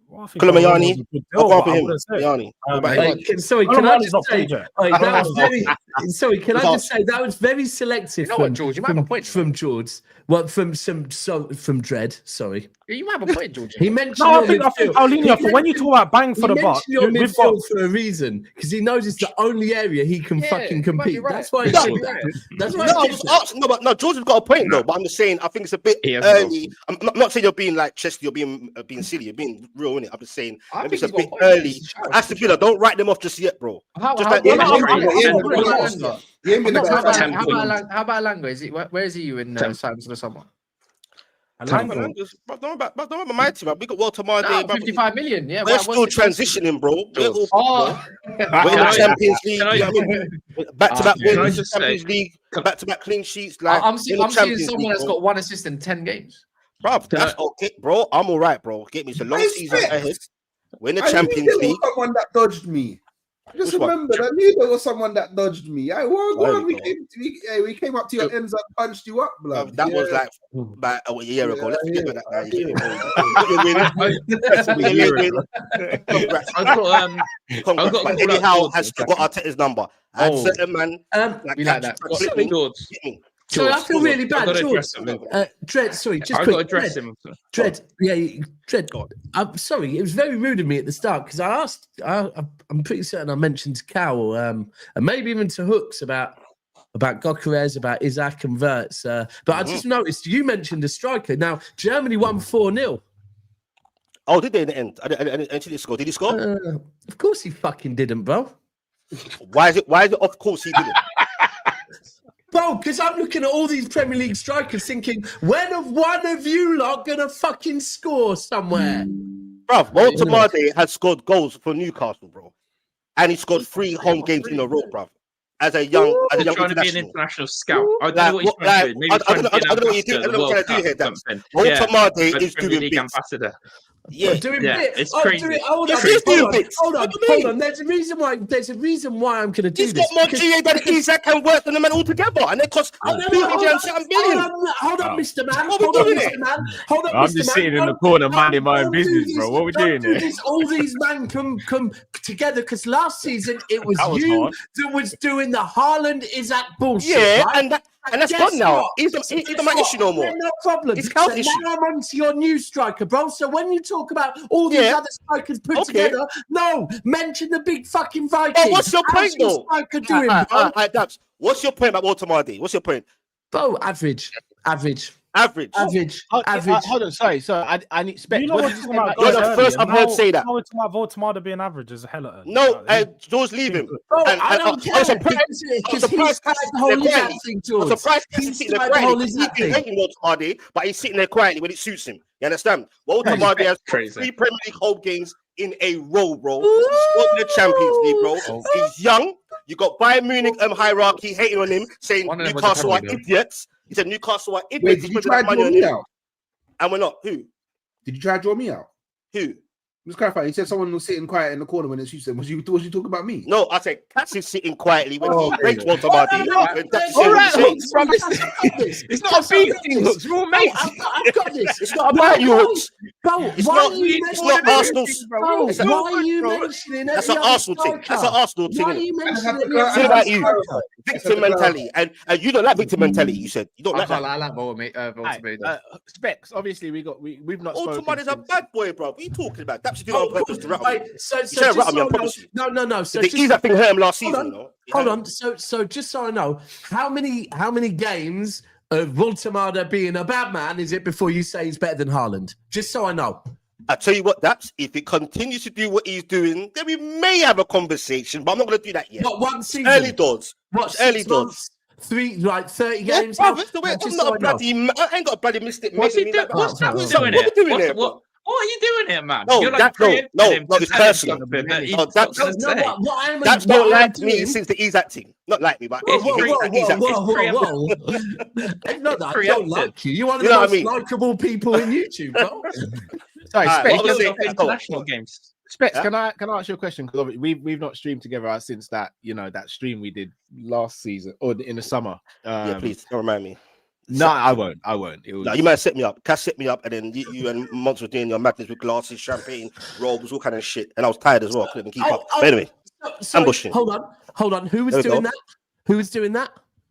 Well, I think Koulibaly, Donnarumma was a good I'll deal, go but for I him. wouldn't say- Yanni. Sorry, can I Koulibaly's just not say? played yet. That was very. Sorry, can I just say that was very selective You know from what, George? You might have a point. from Jords. Well, from Dread. Sorry, You might have a point, George. he mentioned. No, I your think midfield. Paulinho, He when you talk about bang for He the buck, mentioned your we've got midfield for a reason because he knows it's the only area he can Yeah, fucking you might be compete. right. That's why. You He might said be that. right. That's No, why. I he was said that. asking, but George has got a point though. But I'm just saying, I think it's a bit He has early. I'm not saying you're being like chesty, you're being silly, you're being real in it. I'm just saying I maybe think it's a he's got bit a point. early. Aston Villa, don't write them off just yet, bro. How Just about like how about Alanga? Is it where is he in signs for the summer? Don't remember my team. We got Walter Marday. 55 million. Yeah, We're still transitioning, bro. We're all Oh, we're in the Champions League. can I- You know what I mean? Back-to-back Can I wins, just Champions League, back-to-back clean sheets. Like I'm seeing in the Champions someone League, that's bro. got 1 assist in 10 games. Bruv, that's okay, bro. I'm all right, bro. Get me. It's a long season ahead. We're in the Champions There was League. someone that dodged me. I just Which one? remembered. I knew there was someone that dodged me. I well, There on. we We came up to your ends and punched you up, blood. That was like about a year ago. Let's forget about that now. I've got But Eddie Howe has still got Arteta's number. And certain man, We like that. So I feel really bad, I've got to George. address him. Dread, sorry, just I've quick. got to address him. Dread, Dread. I'm sorry, it was very rude of me at the start because I asked. I'm pretty certain I mentioned to Cal, and maybe even to Hooks about Gokares, about Isaac and Wirtz. But I just noticed you mentioned a striker. Now Germany won 4-0. Oh, did they in the end? I didn't see the score. Did he score? Of course he fucking didn't, bro. Why is it? Of course he didn't. Bro, because I'm looking at all these Premier League strikers thinking, when have one of you lot gonna fucking score somewhere? Bruv, Walter Marday has scored goals for Newcastle, bro. and he scored 3 home games in a row, bruv. As a young trying to be an international scout. I don't know what he's trying to do. Maybe I don't know what you do. I don't know what you're trying to do here, Daps. Walter is doing bits. Ambassador. Yeah, doing yeah, bits. it's Oh, crazy. Hold on. Hold on. There's a reason why I'm going to do He's this. got more GA than Isaac and worse than the man altogether, and it costs Hold on, Mr. Man. What are we doing here? Hold on, I'm Mr. just Man. sitting in the corner minding my own business, bro. What are we doing here? All these men come together because last season it was That was you hard. that was doing the Haaland Isaac bullshit. Yeah, right? and that's Guess gone now. what? He's not my issue no more. Yeah, no problem. It's Cal's so issue. now I'm on to your new striker, bro. So when you talk about all these other strikers put together, no, mention the big fucking Viking. Oh, what's your point, How's your though? striker doing, bro? Daps, what's your point about Walter Mardi? What's your point? Bro, average. Average. Hold on, sorry. So I need Specks. You know What what did you you're say talking about about? You're the first I've heard say that. Now it's about Voldemort being average is hella. No, George, leave him. Bro, I don't care. I'm surprised. Because he started the whole Isaac thing, George. I'm surprised He he's sitting there started the whole quietly. He's Isaac thing. hating Walter Mardi, but he's sitting there quietly when it suits him. You understand? Walter Mardi has 3 Premier League home games in a row, bro. He's won the Champions League, bro. He's young. You got Bayern Munich hierarchy hating on him, saying Newcastle are idiots. He said Newcastle are idiots. Wait, did you try to draw me out? And we're not. Who? Did you try to draw me out? Who? Just clarify. He said someone was sitting quiet in the corner when it suits him. Was you talking about me? No, I said Kas is sitting quietly when he okay. rates Walter Mardi. All right, Hooks, bro. It's not a beef thing, Hooks. We're all mates. I've got this. It's not about you, Hooks. Bro, It's why not. are you It's not Arsenal. Bro, It's why are you mentioning That's an Arsenal thing. That's an Arsenal thing. Why are you mentioning It's all about you. Victim mentality, and you don't like victim mentality. You said you don't like that. I like Voldemort. Specs. Obviously, we've not Walter spoken. Mardi's a bad boy, bro. What are you talking about? That's doing on purpose to rattle me. So You can't rattle me, I promise you. No. So The Isaac thing hurt him last Hold season, on. you know. Hold on. So just so I know, how many games of Walter Mardi being a bad man is it before you say he's better than Haaland? Just so I know. I tell you what, Daps, if he continues to do what he's doing, then we may have a conversation, but I'm not going to do that yet. What, one season? Early doors. What, early 6 doors. months? 30 Yeah, games? bro, it's the way. Just I'm not so a I know. bloody. I ain't got a bloody mystic. What's he making me doing? like What's that. that doing What it? are you doing here, bro? What are you doing here, man? No, You're like that, preempting no, him no, to it's tell him personal. something that he's No, not that's gonna say. That's not like me since the Isaac thing. Not like me, but It's he hates that Isaac thing. It's not that I don't preempted. like you. You're one of You the know what most I mean? likable people in YouTube, bro. Sorry, Alright, Specs. what was it? International games. Specs, Yeah? can I ask you a question? Because we've not streamed together since that stream we did last season or in the summer. Yeah, please don't remind me. No, I won't. It was, No, you might set me up. Kas set me up, and then you and Monts were doing your madness with glasses, champagne, robes, all kind of shit. And I was tired as well. Couldn't keep up. But anyway, ambushing. Hold on. Who was There we doing go. that? Who was doing that?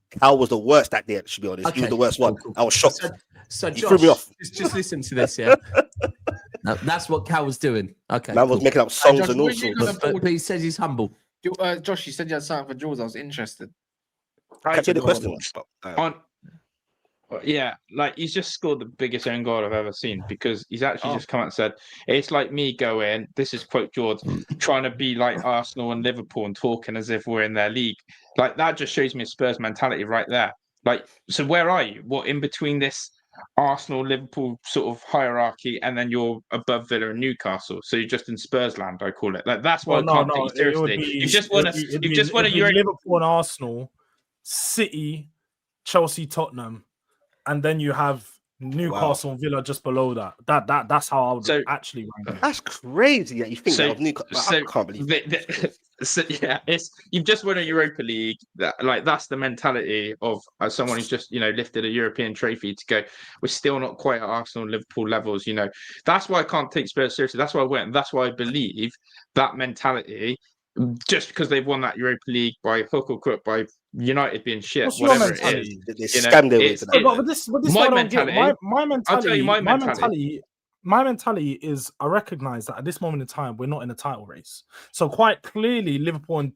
Cal was the worst that day, to be honest. He Okay, was the worst one. cool. I was shocked. So He Josh, threw me off. just listen to this, yeah. No, that's what Cal was doing. Okay. Man was cool. making up songs Josh, and all when you sorts. gonna- But he says he's humble. Josh, you said you had something for Jords. I was interested. Catch you the question. Yeah, like he's just scored the biggest own goal I've ever seen because he's actually just come out and said it's like me going. This is quote Jords trying to be like Arsenal and Liverpool and talking as if we're in their league. Like that just shows me a Spurs mentality right there. Like, so where are you? What in between this Arsenal Liverpool sort of hierarchy and then you're above Villa and Newcastle? So you're just in Spurs land, I call it. Like that's why I can't take you seriously. You just want a Euro. Liverpool and Arsenal, City, Chelsea, Tottenham, and then you have Newcastle and Villa just below that. That's how I would actually rank them. That's crazy that you think that of Newcastle. I can't believe it. You've just won a Europa League. That's the mentality of someone who's just lifted a European trophy to go. We're still not quite at Arsenal and Liverpool levels. That's why I can't take Spurs seriously. That's why I went. That's why I believe that mentality. Just because they've won that Europa League by hook or crook, by United being shit, What's whatever your it is. They scammed their way to that. But this my I don't mentality. get. My mentality. I'll tell you my mentality. My mentality is I recognize that at this moment in time we're not in a title race. So quite clearly Liverpool and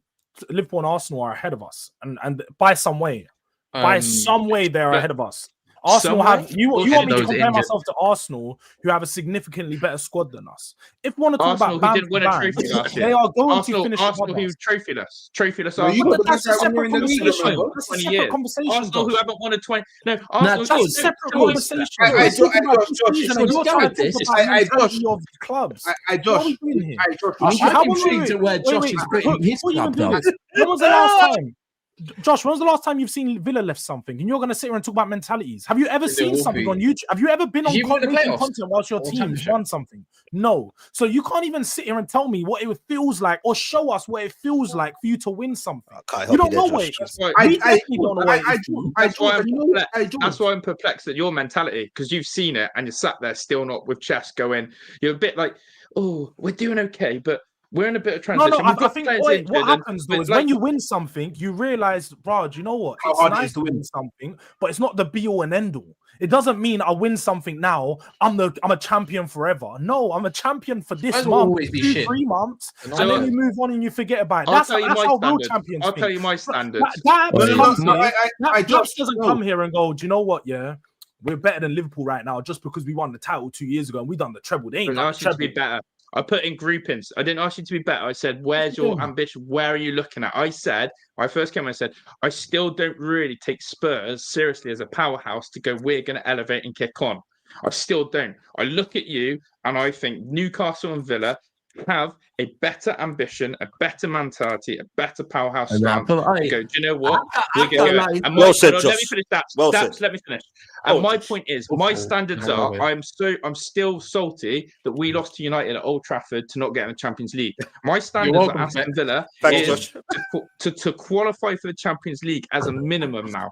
Arsenal are ahead of us, and by some way. By some way they're ahead of us. Arsenal have you want me to those compare injured. myself to Arsenal, who have a significantly better squad than us. If we want to talk Arsenal, about who didn't win a trophy last year. they are going Arsenal, to finish Arsenal above who us. trophyless No, you Arsenal. got the That's best a right when you're separate in the league. conversation. remember? That's a 20 separate years. conversation. Arsenal who Josh. haven't won a 20. No, Arsenal. That's a George, separate George, conversation. I- We're talking about Josh, this Josh, season, Josh, and you're Josh, trying to this- talk about I- mentality Josh, of clubs. I What are Josh, we doing here? Josh, How- we need how- I'm wait, intrigued at where wait, Josh wait, is wait, putting his before you even club, do though. this, when was the last time? Josh, when was the last time you've seen Villa left something and you're going to sit here and talk about mentalities? Have you ever seen will something be. on YouTube? Have you ever been on You won the making playoffs content whilst your or team's championship? won something? No. So you can't even sit here and tell me what it feels like or show us what it feels like for you to win something. Can't You help don't know there, what Josh. it is. That's why, We definitely don't know what it is. that's why I'm you know, perplexed. That's why I'm perplexed at your mentality, because you've seen it and you're sat there still not with chest going. You're a bit like, oh, we're doing okay, but we're in a bit of No, transition. no, We've I got think players what injured happens though but is like- when you win something, you realize, bro, do you know what? How It's hard it nice is to to win. win something, but it's not the be all and end all. It doesn't mean I win something now. I'm a champion forever. No, I'm a champion for this Might month, always be 2, shit. 3 months, So and then I- you move on and you forget about it. I'll That's tell you how my real standards. champions I'll think. tell you my standards. That No, no, comes no, here- that Josh, doesn't no. come here and go, do you know what? Yeah, we're better than Liverpool right now just because we won the title 2 years ago and we done the treble. They I ain't didn't done the ask you to be treble. better. I put in groupings. I didn't ask you to be better. I said, where's your ambition? Where are you looking at? I said, when I first came, I said, I still don't really take Spurs seriously as a powerhouse to go, we're going to elevate and kick on. I still don't. I look at you and I think Newcastle and Villa have a better ambition, a better mentality, a better powerhouse And stance. but I- Go, do you know what? I We're going to like- and Well said, let me Josh. finish that. Well Daps, said. let me finish. Oh, And my Josh. point is, my standards No, are, no, I'm still salty that we lost to United at Old Trafford to not get in the Champions League. My standards welcome, at Aston Villa Thanks, is Josh. to qualify for the Champions League as a minimum now.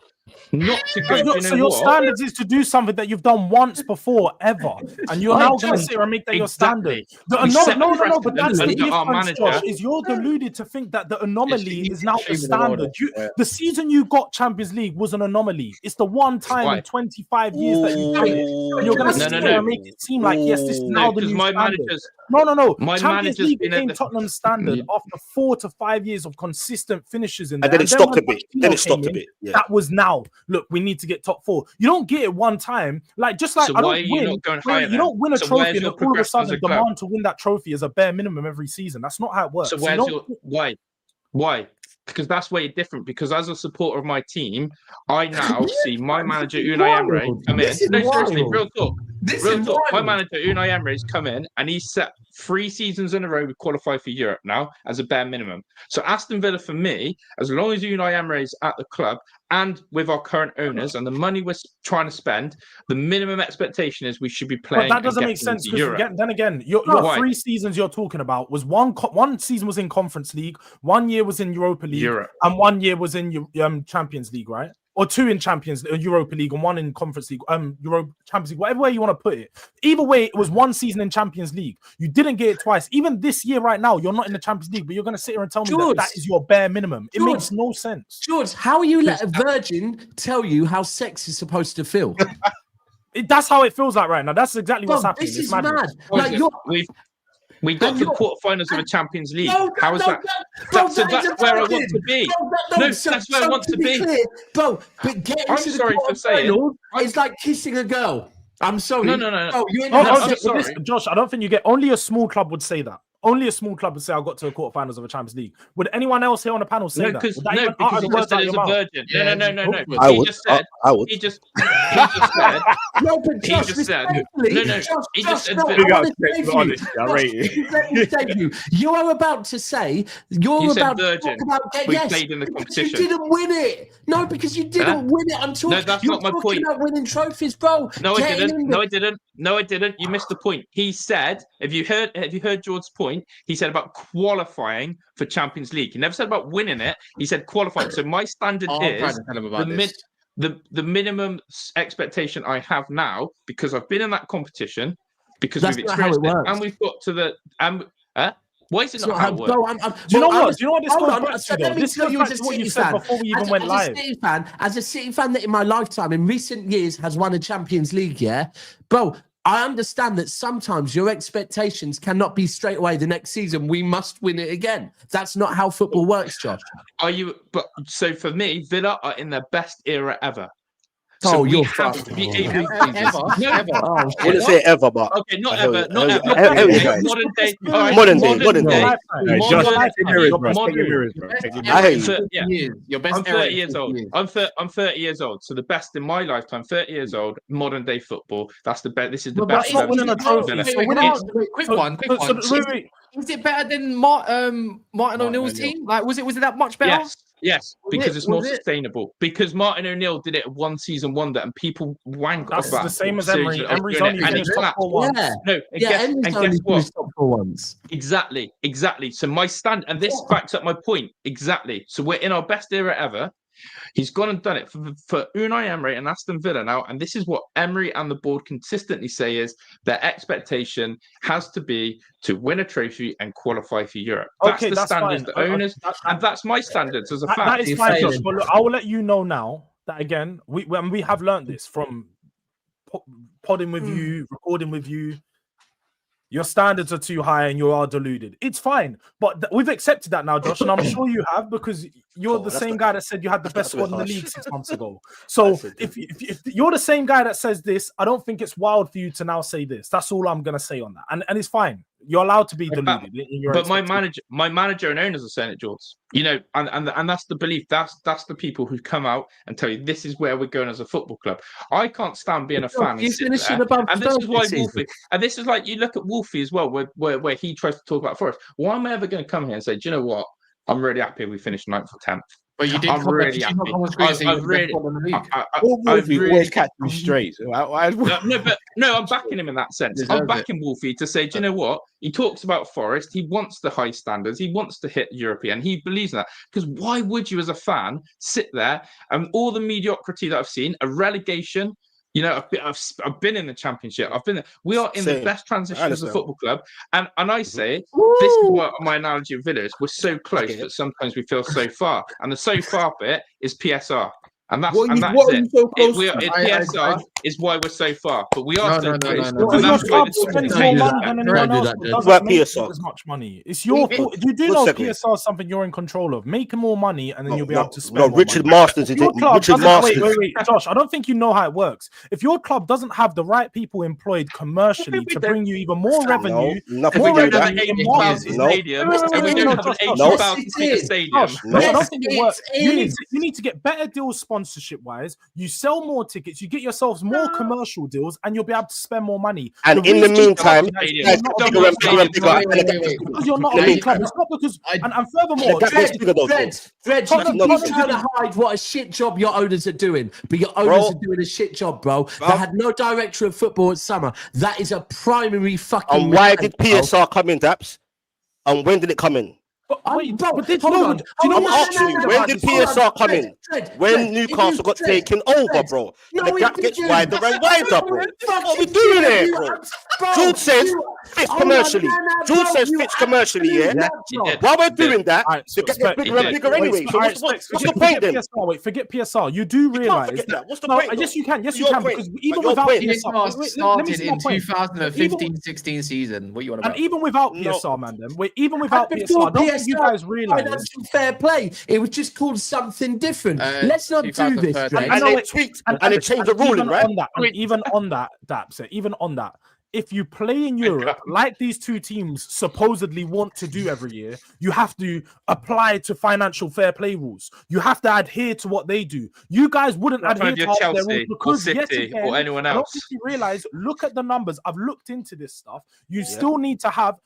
Not to go, So do you know your what? standards is to do something that you've done once before, ever, and you're now going to sit here and make that your standard. Exactly. We set No. But precedent that's the under our difference, manager. Josh. Is you're deluded to think that the anomaly It's is now the extreme in the world, standard. yeah. The season you got Champions League was an anomaly. It's the one time Why? in 25 years that you've done it, and you're going to No, sit no, here no. and make it seem like yes, this is now the because new my standard. managers, No. my Champions manager's League been at became the- Tottenham's standard after 4 to 5 years of consistent finishes in there. And then it stopped when a bit. Pochettino Then it stopped came a in, bit. Yeah. That was now. Look, we need to get top 4. You don't get it one time. Like just like So I why don't are you win. not going Wait, higher you then? don't win a So trophy where's and your then all of a progression as sudden a club? demand to win that trophy as a bare minimum every season. That's not how it works. So You where's don't- your why? Why? Because that's where you're different. Because as a supporter of my team, I now see my manager Unai Emery come in. This is No, seriously, wild. real talk. This Real is talk. My wild. manager Unai Emery's come in and he's set 3 seasons in a row we qualify for Europe now as a bare minimum. So Aston Villa for me, as long as Unai Emery's at the club and with our current owners and the money we're trying to spend, the minimum expectation is we should be But playing. that doesn't and make getting sense into because Europe. then again, your Why? 3 seasons you're talking about was one season was in Conference League, 1 year was in Europa League, Europe. and 1 year was in Champions League, right? Or 2 in Europa League and 1 in Conference League, Champions League, whatever way you want to put it. Either way, it was 1 season in Champions League. You didn't get it twice. Even this year, right now, you're not in the Champions League, but you're going to sit here and tell me George. that is your bare minimum. It George. makes no sense. George, how are you let a virgin tell you how sex is supposed to feel? That's how it feels like right now. That's exactly what's Bro, happening. this It's is madness. mad. What Like is it? you're We got And to the you're- quarterfinals of a Champions League. No, How is that? bro, So that is that's where I want virgin. to be. Bro, No, that's where I want to be. Clear, bro, but getting I'm to the sorry for saying- quarterfinals is like kissing a girl. I'm sorry. No. Bro, you ain't Oh, No, oh, I'm yeah, sorry. listen, Josh, I don't think you get only a small club would say that. Only a small club would say I got to the quarterfinals of a Champions League. Would anyone else here on the panel say No, that? because Would that even utter he the just words said out as your a mouth? virgin. No. I He would. just said. I would. He just said. No, but He Josh, just said- respectfully, No, Josh, he Josh, just said no, that- I Big wanna up, Specks, save for you. honesty, I Josh, rate it. let me save you. You are about to say you're You said about virgin. to talk about We yes, played in the because competition. You didn't win it. No, because you didn't win it. I'm talking. No, that's you're not my talking point. about winning trophies, bro. No, I Getting didn't. in No, the- I didn't. No, I didn't. You missed the point. He said, have you heard George's point? He said about qualifying for Champions League. He never said about winning it. He said qualifying. So my standard I'll try is to tell him about the this. the minimum expectation I have now, because I've been in that competition, because That's we've not how it experienced it, works. and we've got to the why is it It's not how it works? bro, Do you know what? Do you know what this hold goes on, back so to, let though? me This tell goes you back as to a what you City said fan, before we even went as live. a City fan that in my lifetime, in recent years, has won a Champions League, yeah? Bro, I understand that sometimes your expectations cannot be straight away the next season. We must win it again. That's not how football works, Josh. Are you? But so for me, Villa are in their best era ever. So we you're have fucked. to be able Ever? I wouldn't say ever, but Okay, not I hear ever, you. not I ever. hear you. I hear you Okay, guys. modern day, all right, Modern day. Hey, Josh, take your mirrors, bro. Take your mirrors, bro. Take your I hear mirrors. you. Your best I'm era 30 in years 50 old. years. I'm 30 years old. So the best in my lifetime, 30 years old, modern day football. That's the best. This is the But best. that's not winning a trophy. Villa. So Wait, winning- quick so- one. so wait. Is it better than Martin O'Neill's O'Neill. team? Like, was it that much better? Yes, Was because it? it's more Was it? sustainable. Because Martin O'Neill did it one season wonder, and people wank That's about the same as Sergio Emery. Emery's doing only it, and he finished top collapsed. four once. Yeah. No, and Yeah, guess, Emery's and only guess what? finished top four once. Exactly. So my stand, and this backs up my point. Exactly. So we're in our best era ever. He's gone and done it for Unai Emery and Aston Villa now. And this is what Emery and the board consistently say is their expectation has to be to win a trophy and qualify for Europe. That's Okay, the that's standards fine. the owners, and that's my standards as a fan. That is You're fine, Josh. failing. But look, I will let you know now that again, we have learned this from podding with you, recording with you. Your standards are too high and you are deluded. It's fine, but we've accepted that now, Josh, and I'm sure you have because you're the same guy that said you had the best squad in the league 6 months ago. So if you're the same guy that says this, I don't think it's wild for you to now say this. That's all I'm gonna say on that, and it's fine. You're allowed to be deluded. But my manager and owners are saying it, Jords. You know, and that's the belief. That's the people who come out and tell you this is where we're going as a football club. I can't stand being a fan. He's And, sit finishing there, above and this is why this season. Wolfie. And this is like you look at Wolfie as well, where he tries to talk about Forest. Why am I ever going to come here and say, do you know what? I'm really happy we finished 9th or 10th. But you did. I'm really happy. I've really. Always catch me straight. So why? No, I'm backing him in that sense. I'm backing Wolfie to say, do you know what? He talks about Forest. He wants the high standards. He wants to hit European. He believes in that. Because why would you, as a fan, sit there and all the mediocrity that I've seen, a relegation? You know, I've been in the Championship. I've been there. We are in the best transition as a football club. And I say, this is what my analogy of Villa is. We're so close, but sometimes we feel so far. And the so far bit is PSR. And that's it. PSR is why we're so far, but we are so close. Because your club spends more money than anyone else. Doesn't make as much money. It's your fault. You do know PSR is something you're in control of. Make more money, and then you'll be able to spend. No, Richard Masters is it. Richard Masters. Wait, Josh. I don't think you know how it works. If your club doesn't have the right people employed commercially to bring you even more revenue, more revenue, I don't think it works. You need to get better deals sponsorship wise. You sell more tickets, you get yourselves more commercial deals, and you'll be able to spend more money. And in the meantime, because you're not a big club. It's not because, and furthermore, Dredge, you trying to hide what a shit job your owners are doing, but your owners are doing a shit job, bro. They had no director of football at summer. That is a primary fucking. And why did PSR come in, Daps? And when did it come in? When did PSR come in? When Newcastle got taken over, bro. The gap gets wider and wider, bro. What are we doing here, bro? Jords says fits commercially. Jords says fits commercially, yeah? While we're doing that, the gap gets bigger and bigger anyway. So what's the point then? Wait, forget PSR. You do realise that. What's the point? Yes, you can. Yes, you can. Because even without PSR, started in 2015-16 season. What you want about? And even without PSR, man, even without PSR, don't you guys realize financial fair play? It was just called something different. Let's not do this. And they tweaked and they changed the ruling, right? Even on that, even on that. If you play in Europe, like these two teams supposedly want to do every year, you have to apply to financial fair play rules. You have to adhere to what they do. You guys wouldn't adhere to their rules because City or anyone else. I don't think you realize, look at the numbers. I've looked into this stuff. You still need to have,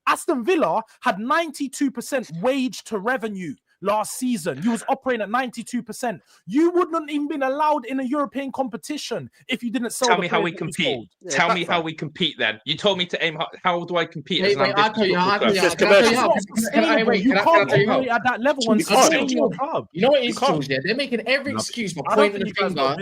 Aston Villa had 92% wage to revenue last season. You was operating at 92%. You wouldn't even been allowed in a European competition if you didn't sell. Tell me how we compete. Tell me how we compete then. You told me to aim. How do I compete as an ambitious You can't operate at that level and sustain your club. You know what it's called, yeah? They're making every excuse by pointing the finger.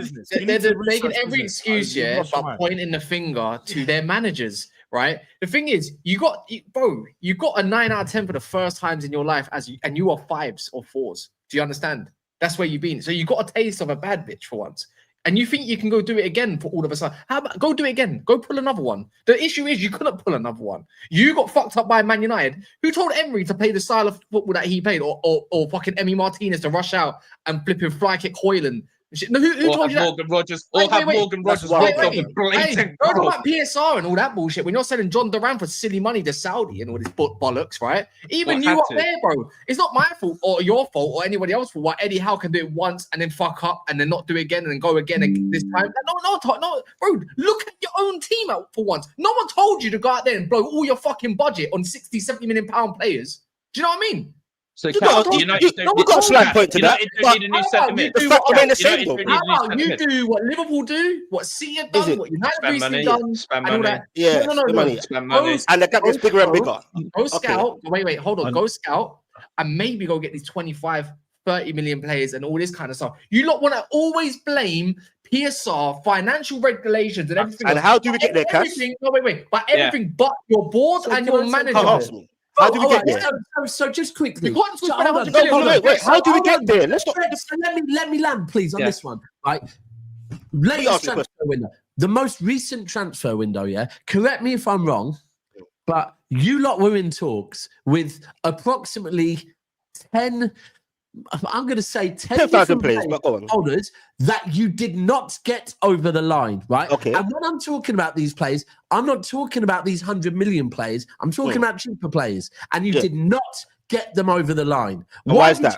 They're making every excuse, yeah, by pointing the finger to their managers. Right. The thing is, you got a 9 out of 10 for the first times in your life and you are 5s or 4s. Do you understand? That's where you've been. So you got a taste of a bad bitch for once. And you think you can go do it again for all of a sudden. How about go do it again? Go pull another one. The issue is you couldn't pull another one. You got fucked up by Man United. Who told Emery to play the style of football that he played, or fucking Emi Martinez to rush out and flip and fly kick Hoyland No, who Or told you have that? Morgan Rogers, Wait, or have wait, Morgan That's Rogers wild. robbed of a Hey, blatant don't goal. about PSR and all that bullshit. We're not selling John Duran for silly money to Saudi and all this bollocks, right? Even Well, you had up to. there, bro. It's not my fault or your fault or anybody else's fault why Eddie Howe can do it once and then fuck up and then not do it again and then go again this time. No, bro. Look at your own team out for once. No one told you to go out there and blow all your fucking budget on 60, 70 million pound players. Do you know what I mean? So You Cal, got- United you don't got a slight point to that, United but don't need a new how centre about you mid. do The fact what- remain the same, United though. don't need How a new about centre you mid. do what Liverpool do, what City have Is done, it? what United Spend recently money, done, spend and all money. that? Yeah, No. the money. Spend money. And the gap gets bigger and bigger. Go scout. Wait, hold on. Go scout and maybe go get these 25, 30 million players and all this kind of stuff. You lot want to always blame PSR, financial regulations, and everything. And else. how do we get there, Cass? Everything. No, wait. But everything but your board and your manager. Can't answer me. How do we get there? So just quickly. You can't spend hold 100 on. million. Wait. How do we get there? Let's not. So let me land, please, on Yeah. this one. Right. ask Latest you a transfer window. The most recent transfer window, yeah. Correct me if I'm wrong, but you lot were in talks with approximately 10. I'm going to say 10,000 10,000 players, but go on. holders that you did not get over the line, right? Okay. And when I'm talking about these players, I'm not talking about these 100 million players. I'm talking about cheaper players, and you Yeah. did not get them over the line. And why is that?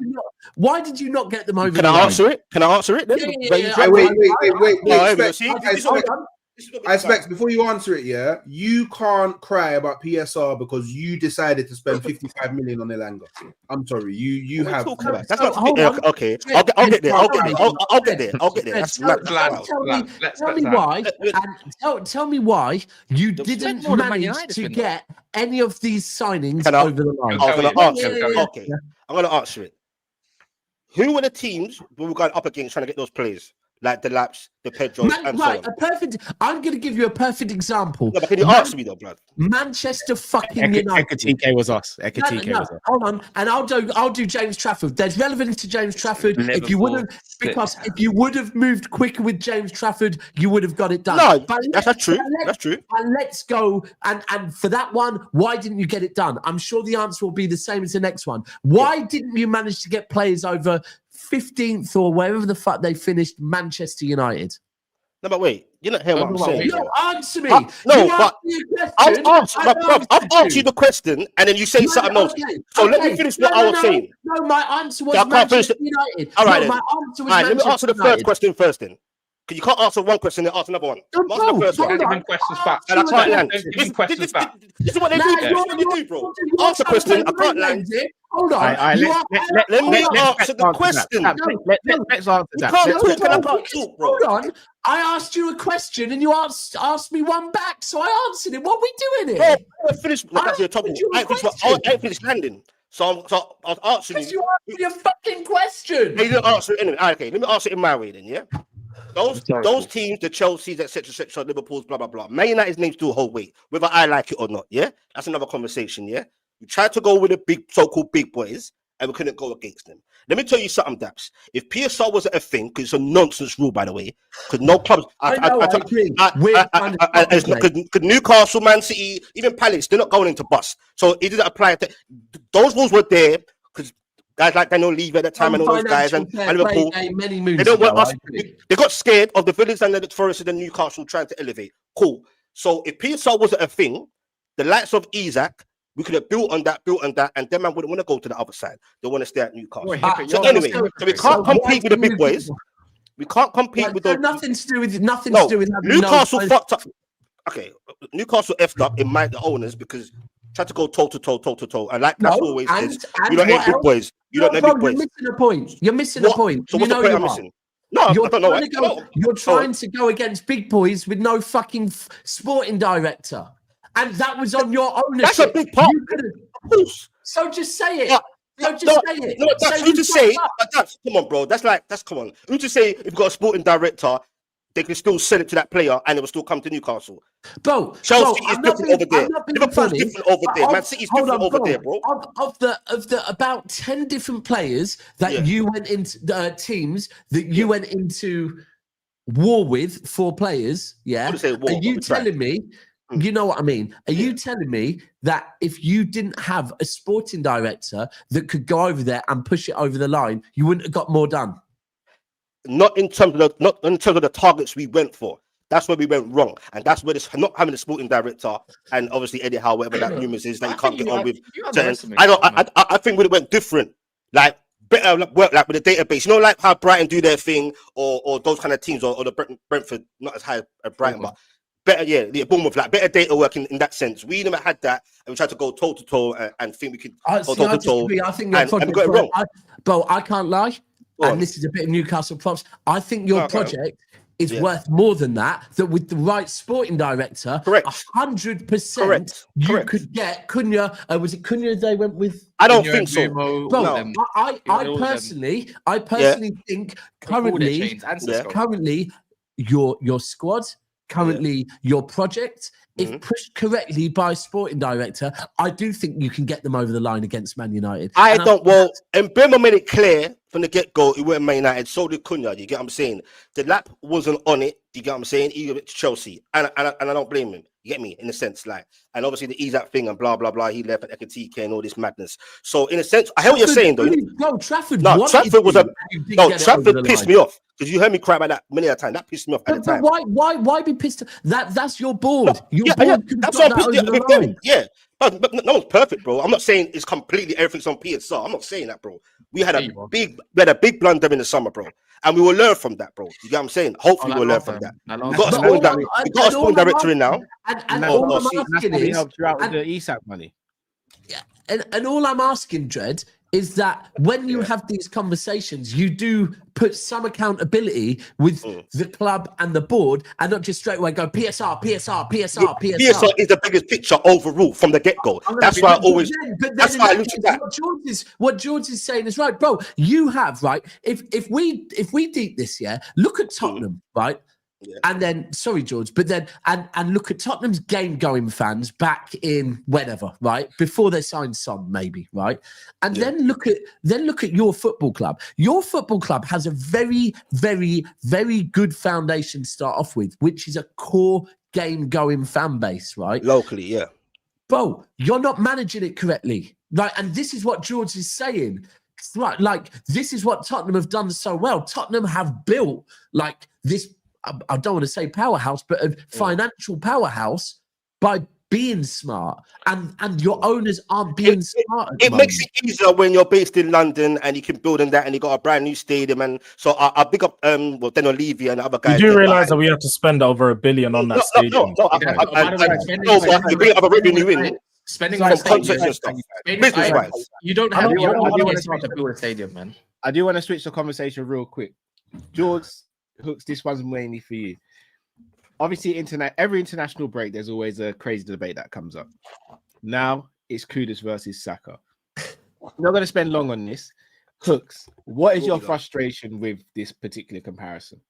Why did you not get them over Can the I line? answer it? Can I answer it? Then? Yeah. Wait. Oh, Specs, see, I- this is hold what- on. I Specs, before you answer it, yeah, you can't cry about PSR because you decided to spend 55 million on Elanga. I'm sorry, you What are have. you talking about? That's So, not hold on. okay. I'll get there. I'll get there. That's Tell mad. me why, and tell me why you didn't spend more than Man manage United to spend, get any of these signings Can I- over the line. I'm going to answer it. Yeah. Okay. I'm going to answer it. Who were the teams we were going up against trying to get those players? Like the Laps, the Pedros, and so Right, on. I'm going to give you a perfect example. No, but can you answer me though, blood? Manchester fucking United. Ekatike was us. No, Ekatike was us. hold on, and I'll do James Trafford. There's relevance to James Trafford. If you Liverpool, would have moved quicker with James Trafford, you would have got it done. No, But that's true. let's- That's true. And let's go and for that one, why didn't you get it done? I'm sure the answer will be the same as the next one. Why didn't you manage to get players over 15th or wherever the fuck they finished Manchester United? No, but wait. You're not hearing what I'm saying. No, answer me. No, You but asked me a I've question, answered, I've I've asked you the question, and then you say No, something else. okay, So let me okay. finish what I was saying. No, my answer was So I can't finish Manchester it. United. All right, no, then. my answer was All right, let me Manchester answer the United. first question first, then. Because you can't answer one question and answer another one. No, Answer the first hold one. Give on. him questions back. And I can't land. Don't give him questions back. This is what they Nah, do. you're- This is what you do, bro. Answer the question. I can't land. Hold on. Let me answer the question. Let's answer You that. can't Let's- talk and I can't talk, bro. Hold on. I asked you a question and you asked me one back, so I answered it. What are we doing here? Bro, I finished. Like, that's your topic. asked you a I ain't finished landing. So I was answering Because you asked me a fucking question. Hey, you didn't answer it anyway. Okay, let me answer it in my way then, yeah? Those teams, the Chelsea's, etc., Liverpool's, blah, blah, blah. Man United's name still hold weight, whether I like it or not, yeah? That's another conversation, yeah? We tried to go with the big, so-called big boys, and we couldn't go against them. Let me tell you something, Daps. If PSR wasn't a thing, because it's a nonsense rule, by the way, because no clubs... I agree. Could Newcastle, Man City, even Palace, they're not going into bust. So it didn't apply to... Those rules were there, because guys like Daniel Levy at the time and all those guys and Liverpool, they don't want us. They got scared of the Villas and the Forest and Newcastle trying to elevate. Cool. So if PSR wasn't a thing, the likes of Isaac, we could have built on that, and then man wouldn't want to go to the other side. They want to stay at Newcastle. So anyway, so we can't compete with the big boys. We can't compete with those. Nothing to do with Newcastle fucked up. Okay, Newcastle effed up in my owners because tried to go toe to toe, and like that's always is. You don't hate big boys. You don't know big boys. You're missing a point. You're missing a point. So what's the point I'm missing? No, you're trying to go against big boys with no fucking sporting director, and that was on your ownership. That's a big part. Of course. So just say it. Yeah. So just say it. No, that's who to say. Come on, bro. That's come on. Who to say if you've got a sporting director, they can still sell it to that player and it will still come to Newcastle. Bro, Chelsea is different over there. Liverpool's different over there. Man City's different over there, bro. Of the about 10 different players that you went into teams that you went into war with, 4 players, yeah. Are you telling me? You know what I mean? Are you telling me that if you didn't have a sporting director that could go over there and push it over the line, you wouldn't have got more done? not in terms of the targets we went for. That's where we went wrong, and that's where this not having a sporting director and obviously Eddie Howe, whatever that numerous is that you can't get on with. I think we went different, like better work like with the database. You know, like how Brighton do their thing, or those kind of teams, or the Brentford, not as high as Brighton, but better. Yeah, Bournemouth, like better data work in that sense. We never had that, and we tried to go toe to toe and think we could go toe to toe. I think your project, got it wrong. Bro, I can't lie, and this is a bit of Newcastle props. I think your project is worth more than that. That with the right sporting director, 100%, you could get Cunha. Was it Cunha they went with? I don't think so. Bro, I personally think currently your squad, currently your project, if pushed correctly by a sporting director, I do think you can get them over the line against Man United. And Mbemba made it clear from the get-go he went Man United, so did Cunha, you get what I'm saying? The lap wasn't on it, you get what I'm saying? He went to Chelsea, and I don't blame him, you get me, in a sense, like, and obviously the Isaac thing and blah, blah, blah, he left at Ekatike and all this madness. So in a sense, I hear what you're saying, though. No, Trafford pissed me off. Because you heard me cry about that many a time. That pissed me off at the time. Why be pissed? That's your board. That's what I'm pissed with them. Yeah. But no one's perfect, bro. I'm not saying it's completely everything's on PSR. I'm not saying that, bro. We had a big blunder in the summer, bro. And we will learn from that, bro. You get what I'm saying? Hopefully we'll learn from that. We got a sporting director in now. And all I'm asking is helped you out with the ESAP money. Yeah. And all I'm asking, Dredd, is that when you have these conversations, you do put some accountability with the club and the board, and not just straight away go PSR. PSR is the biggest picture overall from the get-go. That's why I always. That's why I look at that. What Jords is saying is right, bro. You have right. If we deep this, look at Tottenham, right. Yeah. And then, sorry, George, but then, and look at Tottenham's game-going fans back in whenever, right, before they signed Son, maybe, right, and then look at your football club. Your football club has a very, very, very good foundation to start off with, which is a core game-going fan base, right, locally, yeah. Bro, you're not managing it correctly, right, and this is what George is saying. Right, like this is what Tottenham have done so well. Tottenham have built like this. I don't want to say powerhouse, but a financial powerhouse by being smart, and your owners aren't being smart. It makes it easier when you're based in London and you can build in that, and you got a brand new stadium. And so I big up then Olivia and the other guys. You do realize that we have to spend over $1 billion on that stadium? You bring other revenue in. Spending on stadium stuff. Business-wise, you don't have to build a stadium, man. I do want to switch the conversation real quick. George, Hooks, this one's mainly for you. Obviously, every international break, there's always a crazy debate that comes up. Now it's Kudus versus Saka. I'm not going to spend long on this. Hooks, what is your frustration with this particular comparison?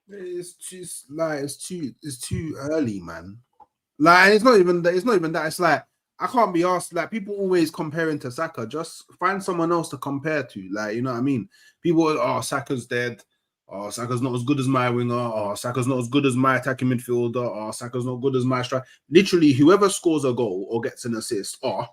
It's just like it's too early, man. Like, it's not even that. It's like I can't be asked. Like, people always comparing to Saka. Just find someone else to compare to. Like, you know what I mean? People, Saka's dead. Oh, Saka's not as good as my winger. Oh, Saka's not as good as my attacking midfielder. Oh, Saka's not good as my striker. Literally, whoever scores a goal or gets an assist, better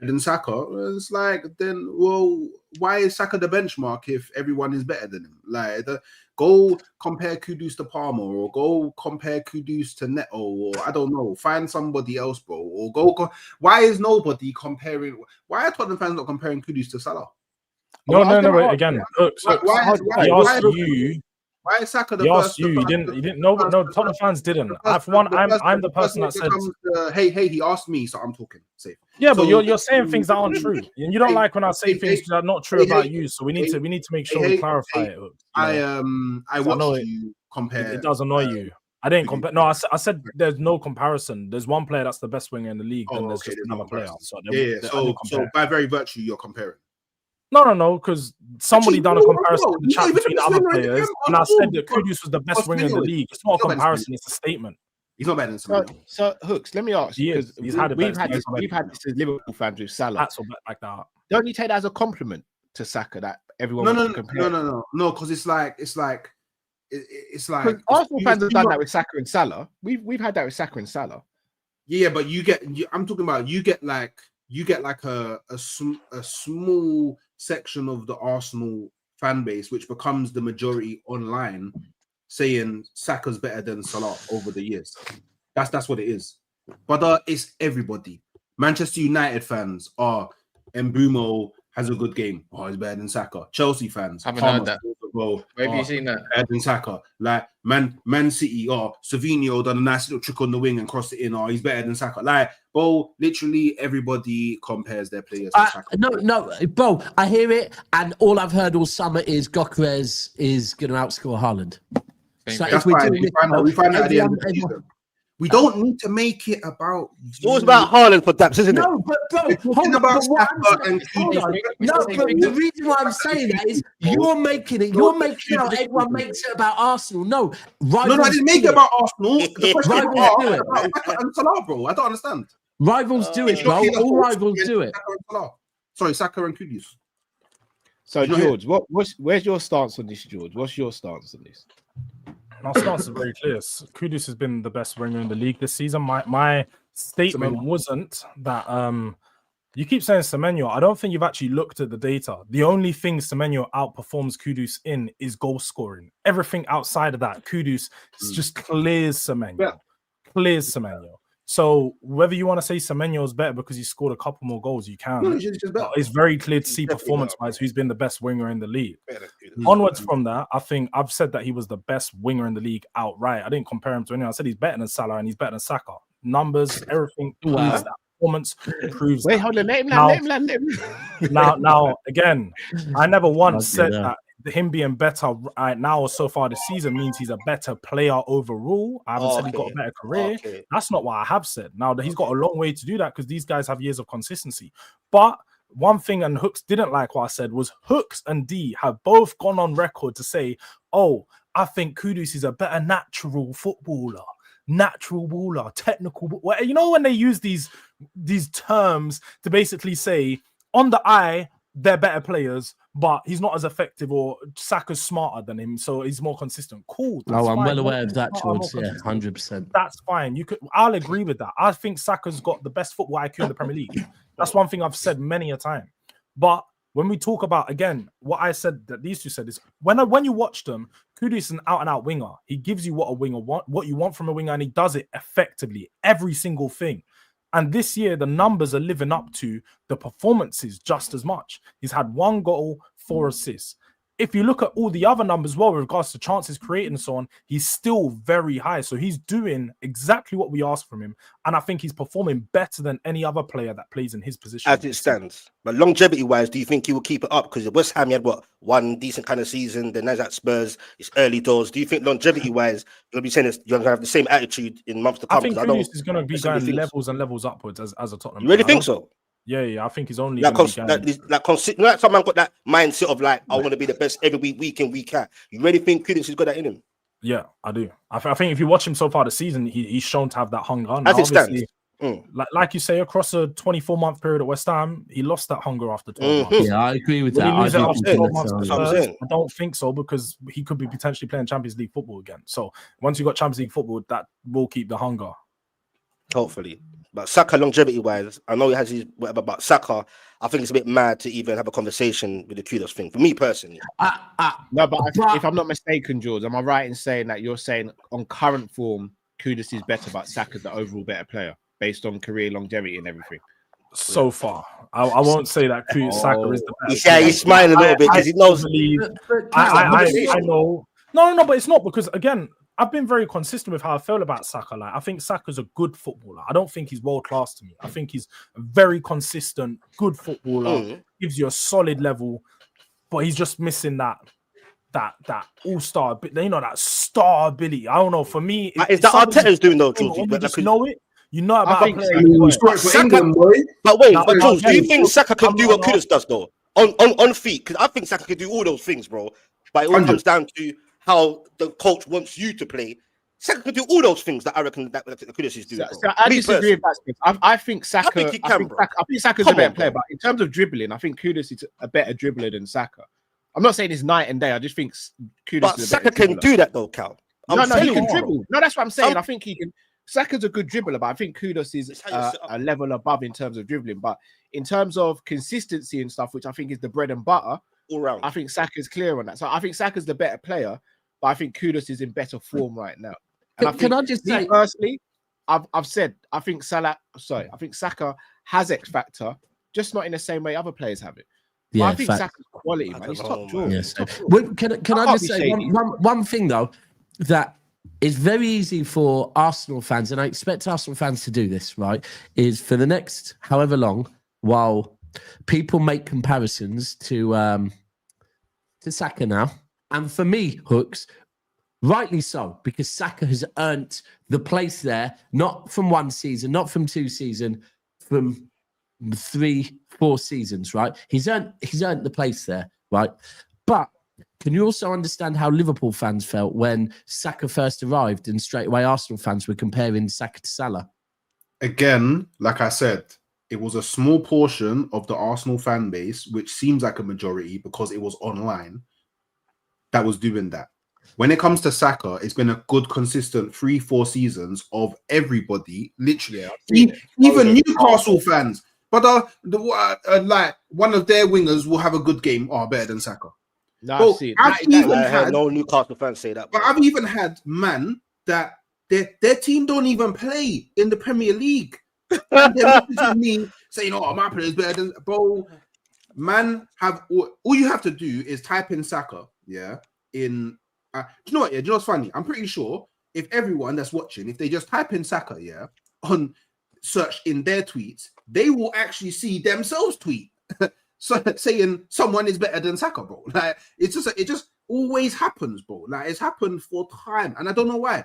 than Saka. It's like, then, well, why is Saka the benchmark if everyone is better than him? Like, go compare Kudus to Palmer, or go compare Kudus to Neto, or I don't know, find somebody else, bro. Or why is nobody comparing? Why are Tottenham fans not comparing Kudus to Salah? No. Again, why is Saka the he first? Asked you. You didn't. No, Tottenham fans didn't. For one, I'm the person that said, "Hey, he asked me, so I'm talking." Safe. Yeah, but you're saying things that aren't true, and you don't like when I say things that are not true about you. So we need to make sure we clarify it. I watched you compare. It does annoy you. I didn't compare. No, I said there's no comparison. There's one player that's the best winger in the league, and there's just another player. So by very virtue, you're comparing. No, because somebody done a comparison in the chat between the other players, and I said that Kudus was the best winger in the league. It's not a comparison; it's a statement. He's not better than somebody. So Hooks, let me ask you, because we've had this as Liverpool fans with Salah. That's like that. Don't you take that as a compliment to Saka that everyone? No, because it's like Arsenal fans have done that with Saka and Salah. We've had that with Saka and Salah. Yeah, but I'm talking about you get like a small section of the Arsenal fan base, which becomes the majority online, saying Saka's better than Salah over the years. That's what it is. But it's everybody. Manchester United fans are Mbumo has a good game. Oh, he's better than Saka. Chelsea fans haven't heard that. Where have you seen that? Better than Saka. Like Man City. Oh, Savinho done a nice little trick on the wing and crossed it in. Oh, he's better than Saka. Like, bro, literally everybody compares their players to Saka. No, bro, I hear it, and all I've heard all summer is Gyökeres is going to outscore Haaland. So that's fine. We find out at the end of the season. We don't need to make it about. It's always about Haaland for Daps, isn't it? No, but bro, hold on. But the reason why I'm saying that is you're making it. You're making out everyone makes it about Arsenal. No, I didn't make it about Arsenal. The question is about Salah, bro. I don't understand. Rivals do it, bro. All rivals do it. Sorry, Saka and Kudus. So, George, where's your stance on this, George? What's your stance on this? My stance is very clear. Kudus has been the best winger in the league this season. My statement wasn't that you keep saying Semenyo. I don't think you've actually looked at the data. The only thing Semenyo outperforms Kudus in is goal scoring. Everything outside of that, Kudus just clears Semenyo. Yeah. Clears Semenyo. So whether you want to say Semenyo is better because he scored a couple more goals, you can. No, it's very clear to see performance-wise who's been the best winger in the league. Onwards from that, I think I've said that he was the best winger in the league outright. I didn't compare him to anyone. I said he's better than Salah and he's better than Saka. Numbers, everything proves that. Performance proves. Wait, hold on. Let him. Now, again, I never once said that him being better right now or so far this season means he's a better player overall. I haven't said he's got a better career. That's not what I have said. Now, he's got a long way to do that because these guys have years of consistency. But one thing, and Hooks didn't like what I said, was Hooks and D have both gone on record to say, oh, I think Kudus is a better natural footballer. Natural baller, technical. You know when they use these terms to basically say, on the eye, they're better players, but he's not as effective, or Saka's smarter than him, so he's more consistent. Cool. I'm well aware of that, Jords. Yeah, 100%. That's fine. I'll agree with that. I think Saka's got the best football IQ in the Premier League. That's one thing I've said many a time. But when we talk about, again, what I said that these two said is when you watch them, Kudus is an out-and-out winger. He gives you what a winger what you want from a winger, and he does it effectively, every single thing. And this year, the numbers are living up to the performances just as much. He's had 1 goal, 4 assists. If you look at all the other numbers, well, with regards to chances created and so on, he's still very high. So he's doing exactly what we asked from him. And I think he's performing better than any other player that plays in his position. As it stands. But longevity-wise, do you think he will keep it up? Because West Ham, he had, one decent kind of season. Then there's at Spurs, it's early doors. Do you think longevity-wise, you'll be saying you're going to have the same attitude in months to come? I think Kudus is going to be going levels and levels upwards as a Tottenham. You really think so? Yeah. I think he's only like someone got that mindset of I want to be the best every week in, week out. You really think Kudus has got that in him? Yeah, I do. I think if you watch him so far this season, he's shown to have that hunger. As it stands. Like you say, across a 24-month period at West Ham, he lost that hunger after 12 months. Yeah, I agree with that. I don't think so, because he could be potentially playing Champions League football again. So once you got Champions League football, that will keep the hunger. Hopefully. But Saka, longevity-wise, I know he has his whatever, but Saka, I think it's a bit mad to even have a conversation with the Kudus thing. For me personally. No, but if I'm not mistaken, George, am I right in saying that you're saying on current form, Kudus is better, but Saka's the overall better player based on career longevity and everything? So far, I won't say that Saka is the best. Yeah, he's smiling a little bit because he knows. I know. No, but it's not, because again, I've been very consistent with how I feel about Saka. I think Saka's a good footballer. I don't think he's world class to me. I think he's a very consistent, good footballer. Gives you a solid level, but he's just missing that all-star, that star ability. I don't know. For me, is that Arteta's doing though, George? You just know it. You know about a player. But wait, George, do you think Saka can do what Kudus does though? On feet? Because I think Saka can do all those things, bro. But it all comes down to how the coach wants you to play. Saka can do all those things that I reckon that Kudus is doing. So I disagree with that. I think Saka. I think Saka's a better player, but in terms of dribbling, I think Kudus is a better dribbler than Saka. I'm not saying it's night and day. I just think Kudus. But Saka can do that though, Cal. No, he can dribble. No, that's what I'm saying. I think he can. Saka's a good dribbler, but I think Kudus is a level above in terms of dribbling. But in terms of consistency and stuff, which I think is the bread and butter, all round. I think Saka's clear on that. So I think Saka's the better player, but I think Kudus is in better form right now. And Can I just say, personally, I've said I think Saka has X factor, just not in the same way other players have it. But yeah, I think Saka's quality, man. He's top draw. Yes. Well, can I just say one thing though, that is very easy for Arsenal fans, and I expect Arsenal fans to do this, right? Is for the next however long, while people make comparisons to Saka now, and for me, Hooks, rightly so, because Saka has earned the place there, not from one season, not from 2 seasons, from 3-4 seasons, right? He's earned the place there, right? But can you also understand how Liverpool fans felt when Saka first arrived and straight away Arsenal fans were comparing Saka to Salah? Again, like I said, it was a small portion of the Arsenal fan base, which seems like a majority because it was online, that was doing that. When it comes to Saka, it's been a good, consistent 3-4 seasons of everybody, literally, even Newcastle fans. But like one of their wingers will have a good game, better than Saka. No, I've had no Newcastle fans say that. But I've even had man that their team don't even play in the Premier League. And they're messaging me saying, "Oh, my player's better than bro." Man, all you have to do is type in Saka, yeah. Do you know what? Yeah, do you know what's funny? I'm pretty sure if everyone that's watching, if they just type in Saka, yeah, on search in their tweets, they will actually see themselves tweet. So saying someone is better than Saka, bro. Like it just always happens, bro. Like it's happened for time, and I don't know why.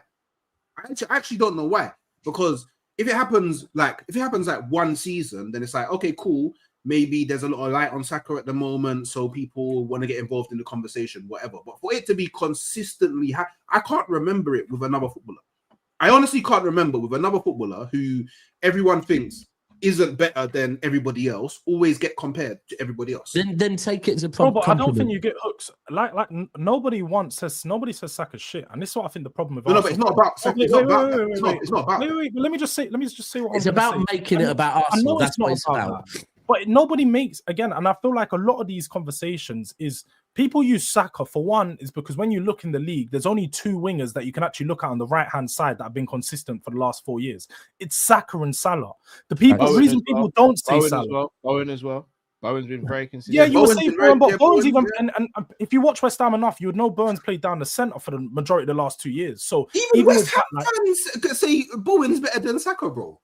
I actually don't know why. Because if it happens like one season, then it's like, okay, cool. Maybe there's a lot of light on Saka at the moment, so people want to get involved in the conversation, whatever. But for it to be consistently, I can't remember it with another footballer. I honestly can't remember with another footballer who everyone thinks isn't better than everybody else, always get compared to everybody else. Then take it as a compliment. But I don't think you get hooks. Like nobody says Saka's shit, and this is what I think the problem with. No, but it's not about Saka. It's not about that. It's not about. Wait. Let me just say what it's about making it about Arsenal. That's what it's about. But nobody makes, again, and I feel like a lot of these conversations is people use Saka for one, is because when you look in the league, there's only 2 wingers that you can actually look at on the right-hand side that have been consistent for the last 4 years. It's Saka and Salah. The reason people don't say Salah. Bowen as well. Bowen's been very consistent. Yeah, you were saying Bowen, but Bowen's even, and if you watch West Ham enough, you would know Bowen's played down the centre for the majority of the last 2 years. So even West Ham fans say Bowen's better than Saka, bro.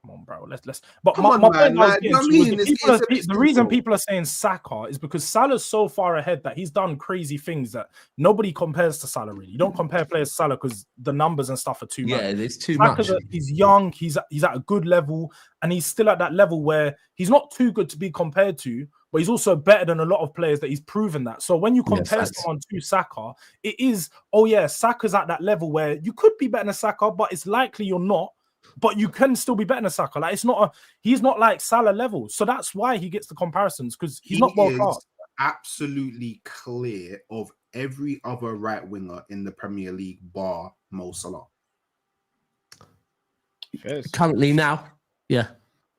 Come on, bro. Let's. But my point the reason people are saying Saka is because Salah's so far ahead that he's done crazy things that nobody compares to Salah. Really, you don't compare players to Salah because the numbers and stuff are too much. Yeah, there's too much. He's young. He's at a good level, and he's still at that level where he's not too good to be compared to, but he's also better than a lot of players that he's proven that. So when you compare someone to Saka, it is, Saka's at that level where you could be better than Saka, but it's likely you're not. But you can still be better than Saka. Like he's not like Salah level. So that's why he gets the comparisons, because he's not world class. Absolutely clear of every other right winger in the Premier League bar Mo Salah. Yes. Currently now, yeah.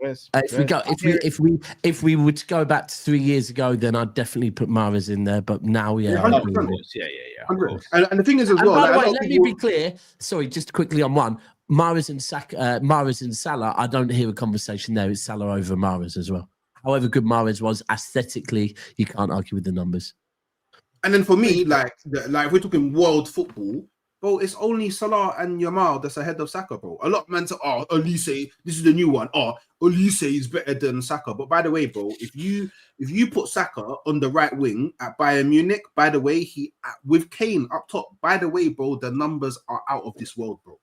Yes. If we were to go back to 3 years ago, then I'd definitely put Mahrez in there. But now, yeah. 100%. And the thing is as well. By the way, let me be clear. Sorry, just quickly on one. Mahrez and Salah, I don't hear a conversation there. It's Salah over Mahrez as well. However good Mahrez was aesthetically, you can't argue with the numbers. And then for me, like if we're talking world football, bro, it's only Salah and Yamal that's ahead of Saka, bro. A lot of men say, Olise, this is the new one. Olise is better than Saka. But by the way, bro, if you put Saka on the right wing at Bayern Munich, by the way, with Kane up top, by the way, bro, the numbers are out of this world, bro.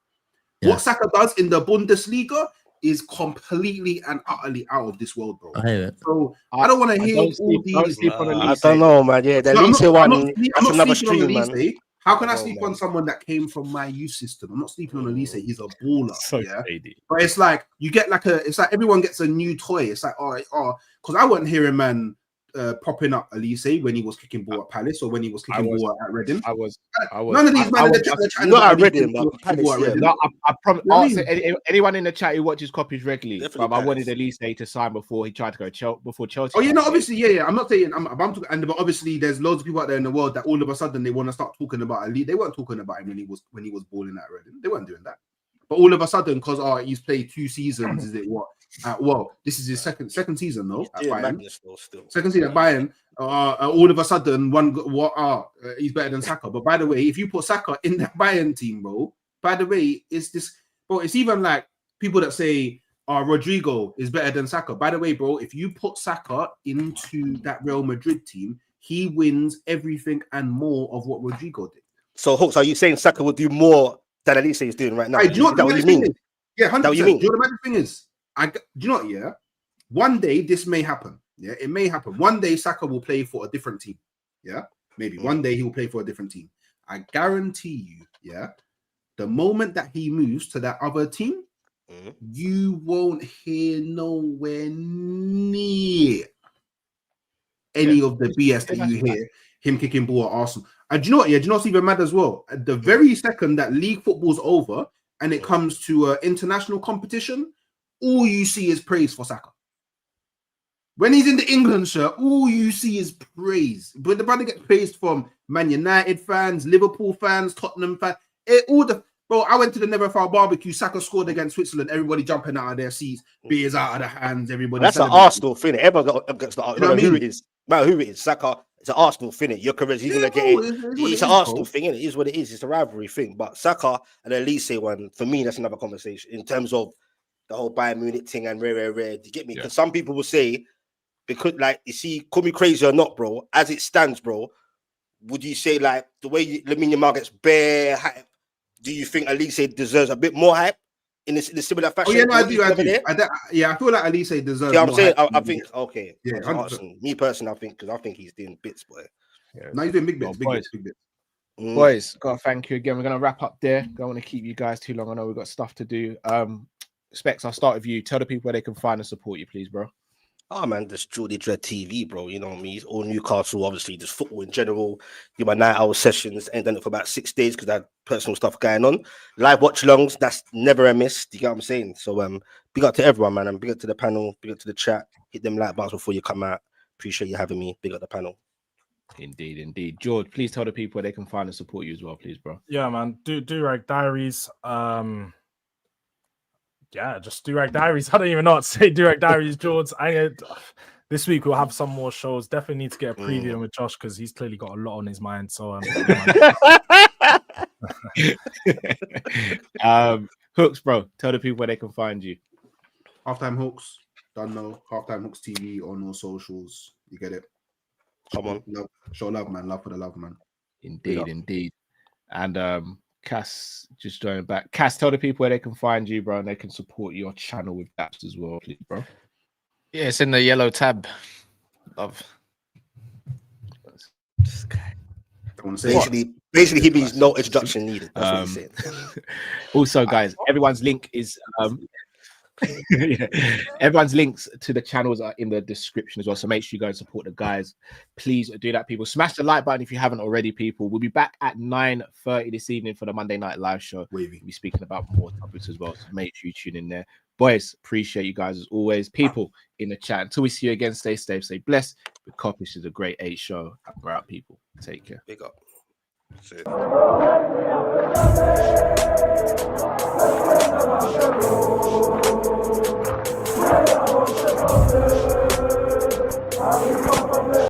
Yeah. What Saka does in the Bundesliga is completely and utterly out of this world, bro. I hear it. So I don't want to hear all these. I don't know, man. Yeah, the Elise one, that's another stream, man. How can I sleep on someone that came from my youth system? I'm not sleeping on Elise. He's a baller. So yeah. shady. But it's like you get it's like everyone gets a new toy. It's like, because I wasn't hearing man propping up Elise when he was kicking ball at Palace or when he was kicking ball at Reading? I was. None of these men in the chat. Not at Reading, but Palace, yeah. No, I promise. You know what I mean? Anyone in the chat who watches Kopish regularly, Definitely I wanted Palace. Elise to sign before he tried to go before Chelsea. Oh yeah, no, obviously, yeah. I'm not saying I'm talking, but obviously, there's loads of people out there in the world that all of a sudden they want to start talking about Elite. They weren't talking about him when he was balling at Reading. They weren't doing that. But all of a sudden, because he's played 2 seasons, is it what? Well, this is his second season, though. At Bayern. Still. Second season at Bayern. All of a sudden, he's better than Saka. But by the way, if you put Saka in that Bayern team, bro, by the way, it's even like people that say, Rodrigo is better than Saka. By the way, bro, if you put Saka into that Real Madrid team, he wins everything and more of what Rodrigo did. So, Hawks, are you saying Saka will do more than Elise is doing right now? Do you know what the magic thing is? Yeah, 100%. That what you mean? Do you know what the magic thing is? Do you know what? Yeah, one day this may happen. Yeah, it may happen. One day Saka will play for a different team. Yeah, maybe one day he will play for a different team. I guarantee you. Yeah, the moment that he moves to that other team, you won't hear nowhere near any of the BS that you hear him kicking ball at Arsenal. And do you know what? Yeah, do you know what's even mad as well? At the very second that league football's over and it comes to international competition, all you see is praise for Saka. When he's in the England shirt, all you see is praise. But the brother gets praised from Man United fans, Liverpool fans, Tottenham fans. Bro, I went to the Never Far barbecue. Saka scored against Switzerland. Everybody jumping out of their seats, beers out of their hands. Everybody. That's an Arsenal thing. Everyone gets the Arsenal. Who it is? No, who it is? Saka. It's an Arsenal thing. He's gonna get it. It's an Arsenal thing. It is what it is. It's a rivalry thing. But Saka and Elise one, for me, that's another conversation in terms of the whole Bayern Munich thing and rare. Do you get me? Because some people will say, because like you see, call me crazy or not, bro. As it stands, bro, would you say like the way Lamine Yamal gets bare hype? Do you think Elise deserves a bit more hype in a similar fashion? Oh yeah, no, I do. I feel like Elise deserves. Yeah, I'm more saying. hype. I think okay. Yeah, me personally, I think he's doing bits, boy. Yeah. No, he's doing big bits. Boys, gotta thank you again. We're gonna wrap up there. Don't want to keep you guys too long. I know we've got stuff to do. Specks, I'll start with you. Tell the people where they can find and support you, please, bro. Oh man, this Geordie Dread TV, bro. You know what I mean? It's all Newcastle, obviously, just football in general. Do my 9-hour sessions, ain't done it for about 6 days because I had personal stuff going on. Live watch-alongs, that's never a miss. Do you get what I'm saying? So big up to everyone, man, and big up to the panel, big up to the chat. Hit them like buttons before you come out. Appreciate you having me. Big up the panel. Indeed. George, please tell the people where they can find and support you as well, please, bro. Yeah, man. Do-Rag Diaries. Yeah, just Do-Rag Diaries. I don't even know what to say. Do-Rag Diaries, Jords. This week we'll have some more shows. Definitely need to get a preview with Josh because he's clearly got a lot on his mind. So Hooks, bro, tell the people where they can find you. Halftime Hooks, don't know. Halftime Hooks TV on all socials. You get it. Come on, show love, man. Love for the love, man. Indeed. And Kas just joining back. Kas, tell the people where they can find you, bro, and they can support your channel with Daps as well, please, bro. Yeah, it's in the yellow tab. Basically, he means no introduction needed. That's what he's saying. Also, guys, everyone's link is everyone's links to the channels are in the description as well. So make sure you go and support the guys. Please do that, people. Smash the like button if you haven't already, people. We'll be back at 9:30 this evening for the Monday Night Live show. We'll be speaking about more topics as well. So make sure you tune in there. Boys, appreciate you guys as always. People in the chat. Until we see you again, stay safe, stay blessed. The Kopish is a great 8 show. We're out, people. Take care. Big up. That's it.